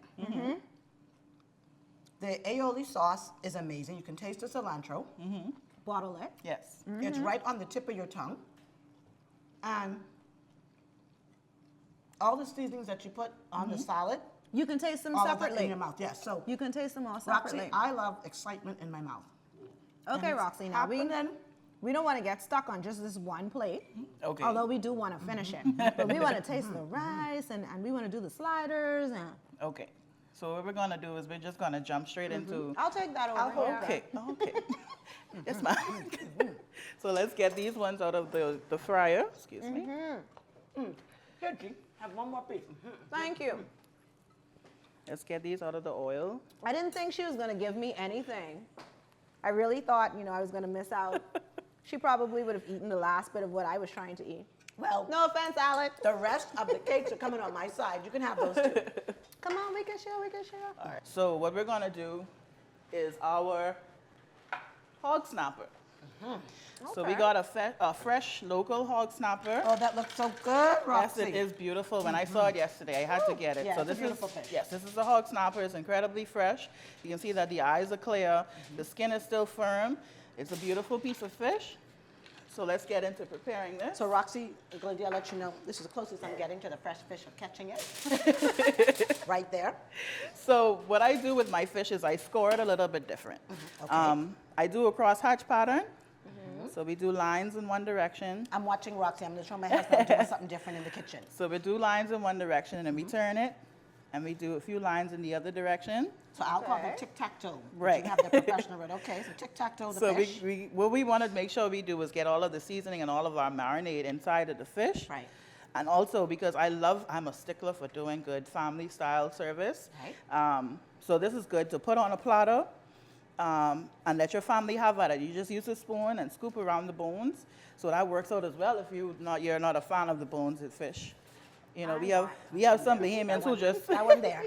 The aioli sauce is amazing. You can taste the cilantro. Bottle it. Yes. It's right on the tip of your tongue. And all the seasonings that you put on the salad, You can taste them all of that separately. in your mouth. Yes. So, You can taste them all Roxy, separately. I love excitement in my mouth. Okay, Roxy, now we don't want to get stuck on just this one plate. Okay. Although we do want to finish it. But we want to taste the rice and we want to do the sliders. And Okay. So what we're gonna do is we're just gonna jump straight into. I'll take that over here. Okay. Okay. Yes, ma'am. So let's get these ones out of the fryer. Excuse me. Here, G, have one more piece. Thank you. Let's get these out of the oil. I didn't think she was going to give me anything. I really thought, you know, I was going to miss out. She probably would have eaten the last bit of what I was trying to eat. Well, No offense, Alex. the rest of the cakes are coming on my side. You can have those too. Come on, we can share. All right. So what we're gonna do is our hog snapper. So we Okay. got a fresh local hog snapper. Oh, that looks so good, Yes, Roxy. it is beautiful. When I saw it yesterday, I had to get it. Yeah, so it's a this beautiful is fish. yes, this is the hog snapper. It's incredibly fresh. You can see that the eyes are clear, the skin is still firm. It's a beautiful piece of fish. So let's get into preparing this. So Roxy, Glendia, I'll let you know, this is the closest I'm getting to the fresh fish of catching it. Right there. So what I do with my fish is I score it a little bit different. Okay. I do a crosshatch pattern. So we do lines in one direction. I'm watching Roxy. I'm going to show my husband I'm doing something different in the kitchen. So we do lines in one direction, and then we turn it, and we do a few lines in the other direction. So I'll call it tic-tac-toe. but Right. You have the professional word. Okay, so tic-tac-toe the So fish. what we want to make sure we do is get all of the seasoning and all of our marinade inside of the fish. Right. And also because I'm a stickler for doing good family style service. Right. So this is good to put on a platter and let your family have at it. You just use a spoon and scoop around the bones. So that works out as well if you're not a fan of the bones of fish. You know, we have some Bahamians who just, That one there.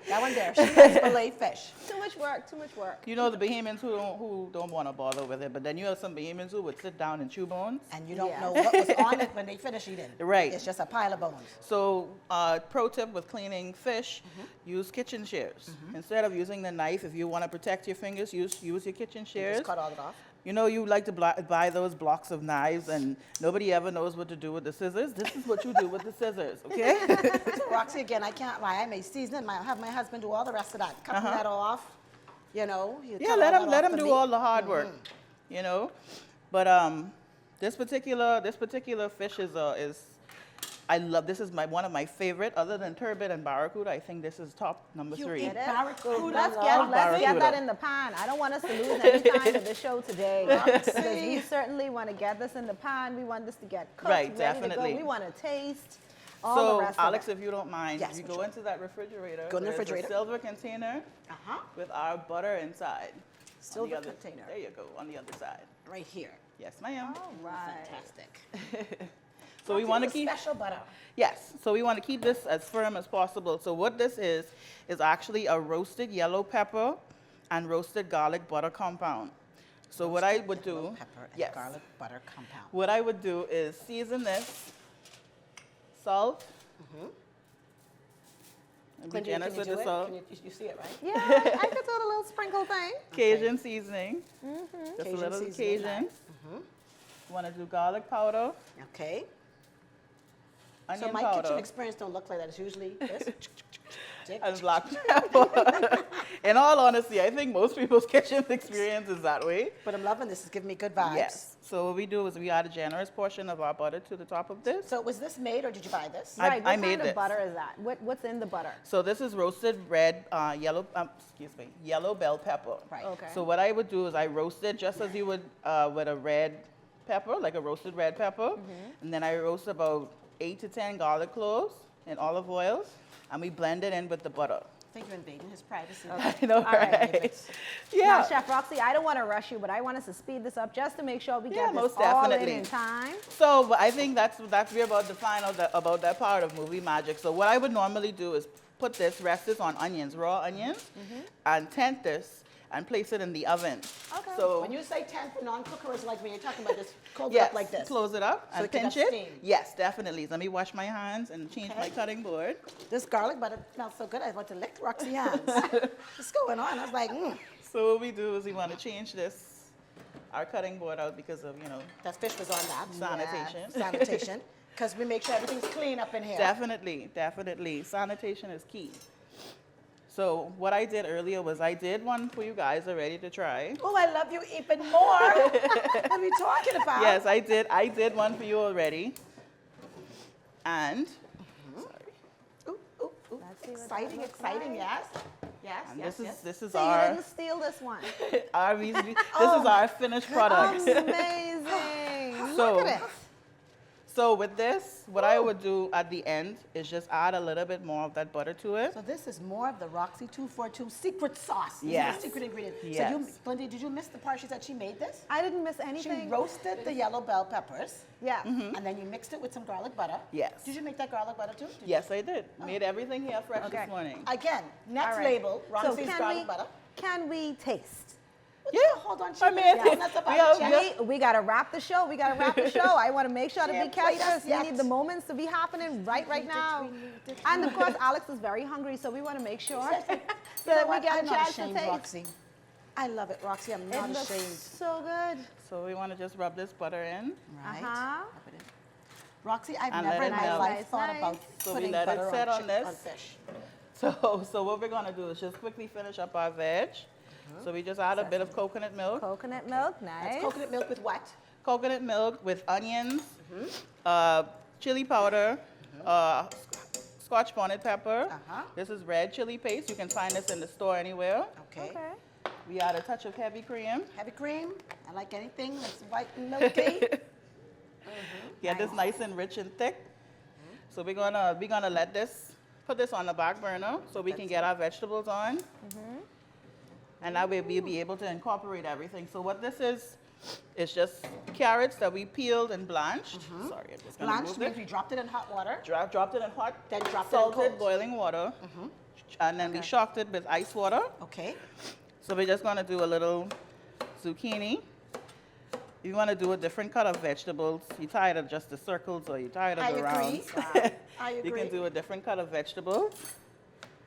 She likes fillet fish. Too much work, too much work. you know, the Bahamians who don't want to bother with it, but then you have some Bahamians who would sit down and chew bones. And you don't know what was on it when they finish eating. Right. It's just a pile of bones. So, pro tip with cleaning fish, use kitchen shears. Instead of using the knife, if you want to protect your fingers, use your kitchen shears. Just cut all it off. You know, you like to buy those blocks of knives, and nobody ever knows what to do with the scissors. This is what you do with the scissors, okay? So Roxy, again, I can't lie. I may season it. I have my husband do all the rest of that. Cutting that off, you know. Yeah, let him do all the hard work, you know. But this particular fish is I love. This is one of my favorite, other than turbot and barracuda. I think this is top number 3. It is. Barracuda. Let's get that in the pan. I don't want us to lose any time with the show today. Because we certainly want to get this in the pan. We want this to get cooked, Right, ready definitely. to go. We want to taste all So, the rest Alex, of it. if you don't mind, Yes, you for go sure. into that refrigerator. Go in the There's refrigerator. a silver container with our butter inside. On the Silver other- container. There you go, on the other side. Right here. Yes, ma'am. All right. Fantastic. So we want to keep. special butter. Yes, so we want to keep this as firm as possible. So what this is actually a roasted yellow pepper and roasted garlic butter compound. So what I would do, Pepper and yes, garlic butter compound. what I would do is season this, salt, and be Glendia, generous can you with do the it? salt, You see it, right? Yeah, I could do a little sprinkle thing. Cajun seasoning, just Cajun a little seasoning, Cajun. nice. Want to do garlic powder, Okay. onion So my powder, kitchen experience don't look like that. It's usually this. Tick. and black pepper. In all honesty, I think most people's kitchen experience is that way. But I'm loving this. It's giving me good vibes. Yes. So what we do is we add a generous portion of our butter to the top of this. So was this made or did you buy this? I- Right, what made kind of this. butter is that? What's in the butter? So this is roasted red, yellow bell pepper. Right. Okay. So what I would do is I roast it just as you would with a red pepper, like a roasted red pepper. And then I roast about 8 to 10 garlic cloves in olive oil, and we blend it in with the butter. I think you're invading his privacy. I know, right. right? Now, Yeah. Chef Roxy, I don't want to rush you, but I want us to speed this up just to make sure we Yeah, get this most all definitely. in time. So but I think we're about to find out about that part of movie magic. So what I would normally do is rest this on onions, raw onions, and tent this and place it in the oven. Okay. So When you say 10 for non-cookers like me, you're talking about this cold yes, up like this. close it up So and it can pinch have it. steam. Yes, definitely. Let me wash my hands and change my cutting board. This garlic butter smells so good. I want to lick Roxy's hands. What's going on? I was like, So what we do is we want to change our cutting board out because of, that fish was on that. sanitation. Sanitation. Because we make sure everything's clean up in here. Definitely, definitely. Sanitation is key. So what I did earlier was I did one for you guys already to try. Oh, I love you even more. What are you talking about? Yes, I did one for you already. And sorry. Ooh, ooh, ooh. Let's see what Exciting, that looks exciting, like. yes. Yes, And yes, this yes. is this is So you our didn't steal this one. this is our finished product. Amazing. So- Look at it. So with this, what I would do at the end is just add a little bit more of that butter to it. So this is more of the Roxy 242 secret sauce. This is Yes. the secret ingredient. So Yes. Glendia, did you miss the part she said she made this? I didn't miss She anything. roasted the yellow bell peppers, Yeah. and then you mixed it with some garlic butter. Yes. Did you make that garlic butter too? Did Yes, I did. Made everything here fresh Okay. this morning. you? Again, next All right. label, So Roxy's garlic butter. can we taste? Yeah. Hold on, I mean, that's about we are- Chef. We got to wrap the show. We got to wrap the show. I want to make sure to be Can't play catch us this. We yet. need the moments to be happening right now. And of course, Alex is very hungry, so we want to make sure that we get I'm a not chance to ashamed, taste. Roxy. I love it, Roxy. I'm not It looks ashamed. so good. So we want to just rub this butter in. Right. Uh-huh. Rub it in. Roxy, I've And never let in it my melt. life Nice, thought nice. about So we putting let it butter sit on on this. fish. So what we're gonna do is just quickly finish up our veg. So we just add a bit of coconut milk. Coconut milk, nice. That's coconut milk with what? Coconut milk with onions, chili powder, Scotch bonnet pepper. This is red chili paste. You can find this in the store anywhere. Okay. Okay. We add a touch of heavy cream. Heavy cream. I like anything that's white and milky. Get this nice and rich and thick. So we're gonna put this on the back burner so we can get our vegetables on. And that way we'll be able to incorporate everything. So what this is, it's just carrots that we peeled and blanched. Sorry, I'm just gonna Blanched move means it. we dropped it in hot water. Dropped it in hot, Then dropped it in salted cold. boiling water. And then we shocked it with ice water. Okay. So we're just gonna do a little zucchini. You wanna do a different cut of vegetables. You're tired of just the circles or you're tired of I the agree. rounds. I You agree. can do a different cut of vegetables.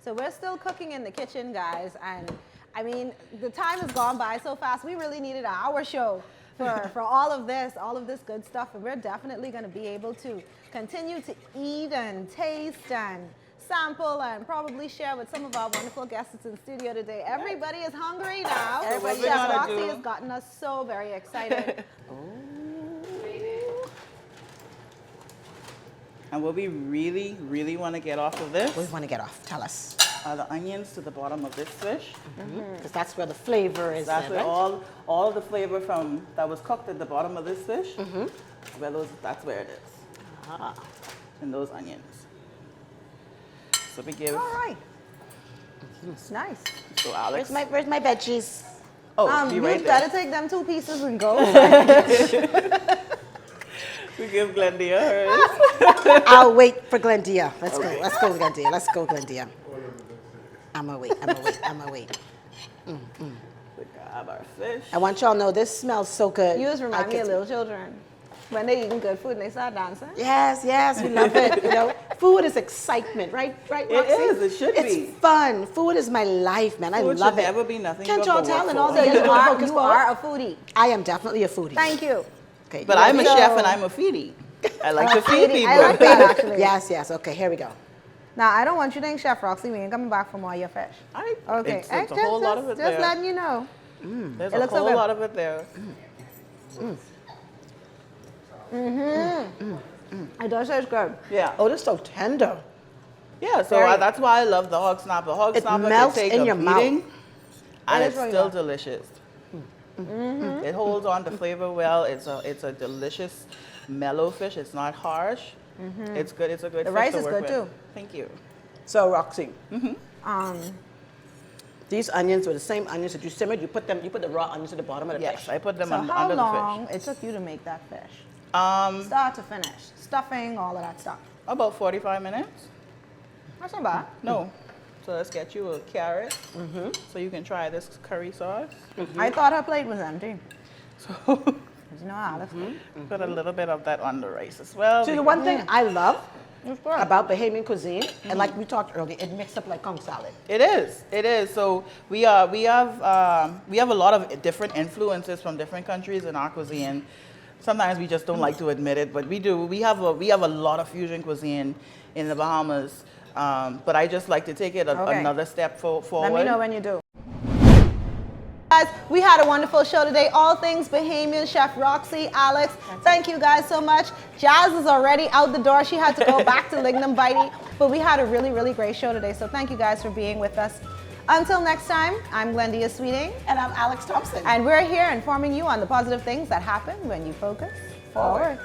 So we're still cooking in the kitchen, guys, and I mean, the time has gone by so fast. We really needed an hour show for all of this good stuff, and we're definitely going to be able to continue to eat and taste and sample and probably share with some of our wonderful guests that's in studio today. Everybody is hungry now. Everybody Chef wanna Roxy do- has gotten us so very excited. And what we really, really want to get off of this What do you want to get off? Tell us. are the onions to the bottom of this fish. Because that's where the flavor is. That's there, where right? all the flavor from that was cooked at the bottom of this fish, that's where it is. And those onions. So we give, All right. Nice. so Alex, Where's my veggies? oh, be You right better there. take them 2 pieces and go. We give Glendia hers. I'll wait for Glendia. Let's go. Let's go, Glendia. Let's go, Glendia. I'm gonna wait. We grab our fish. I want y'all to know this smells so good. You just I remind me could- of little children. When they eating good food and they start dancing. Yes, we love it. You know, food is excitement, right, It Roxy? is, it should it's be. fun. Food is my life, man. I Food love should it. never be nothing Can't you have y'all to work tell in for. all the So years you we've been are, focused you for? are a foodie. I am definitely a foodie. Thank you. Okay, But you I'm a ready? chef and I'm a feedie. I like to feed people. I like that actually. Yes. Okay, here we go. Now I don't want you to think Chef Roxy, we ain't coming back for more of your fish. Okay. It's a whole lot of it just there. letting you know. There's It a looks so whole good. lot of it there. It does taste good. Yeah. Oh, this is so tender. Yeah, so Very- that's why I love the hog snapper. Hog It snapper melts can take in a your mouth. beating, and It is it's really still well. delicious. It holds on to flavor well. It's a delicious, mellow fish. It's not harsh. It's good. It's a good The fish rice to is work good with. too. Thank you. So, Roxy, Um, these onions were the same onions that you simmered. You put the raw onions at the bottom of the Yes, fish. I put them so under how the long it took you to make that fish? fish. Start to finish. Stuffing, all of that stuff. About 45 minutes. That's not bad. No. So let's get you a carrot, so you can try this curry sauce. I thought her plate was empty. So 'Cause you know Alex. put a little bit of that on the rice as well. See, the one thing I love It's good. about Bahamian cuisine, and like we talked earlier, it mixed up like conch salad. It is. It is. So we have a lot of different influences from different countries in our cuisine. Sometimes we just don't like to admit it, but we do. We have a lot of fusion cuisine in the Bahamas. But I just like to take it Okay. another step forward. Let me know when you do. Guys, we had a wonderful show today. All things Bahamian. Chef Roxy, Alex. Thank you guys so much. Jazz is already out the door. She had to go back to Lignum Vitae. But we had a really, really great show today. So thank you guys for being with us. Until next time, I'm Glendia Sweeting. And I'm Alex Thompson. And we're here informing you on the positive things that happen when you focus forward.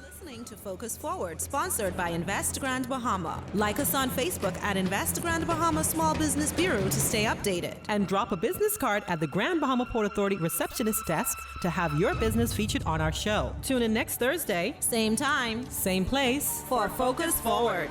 Listening to Focus Forward, sponsored by Invest Grand Bahama. Like us on Facebook at Invest Grand Bahama Small Business Bureau to stay updated. And drop a business card at the Grand Bahama Port Authority receptionist desk to have your business featured on our show. Tune in next Thursday, Same time same place. for Focus Forward.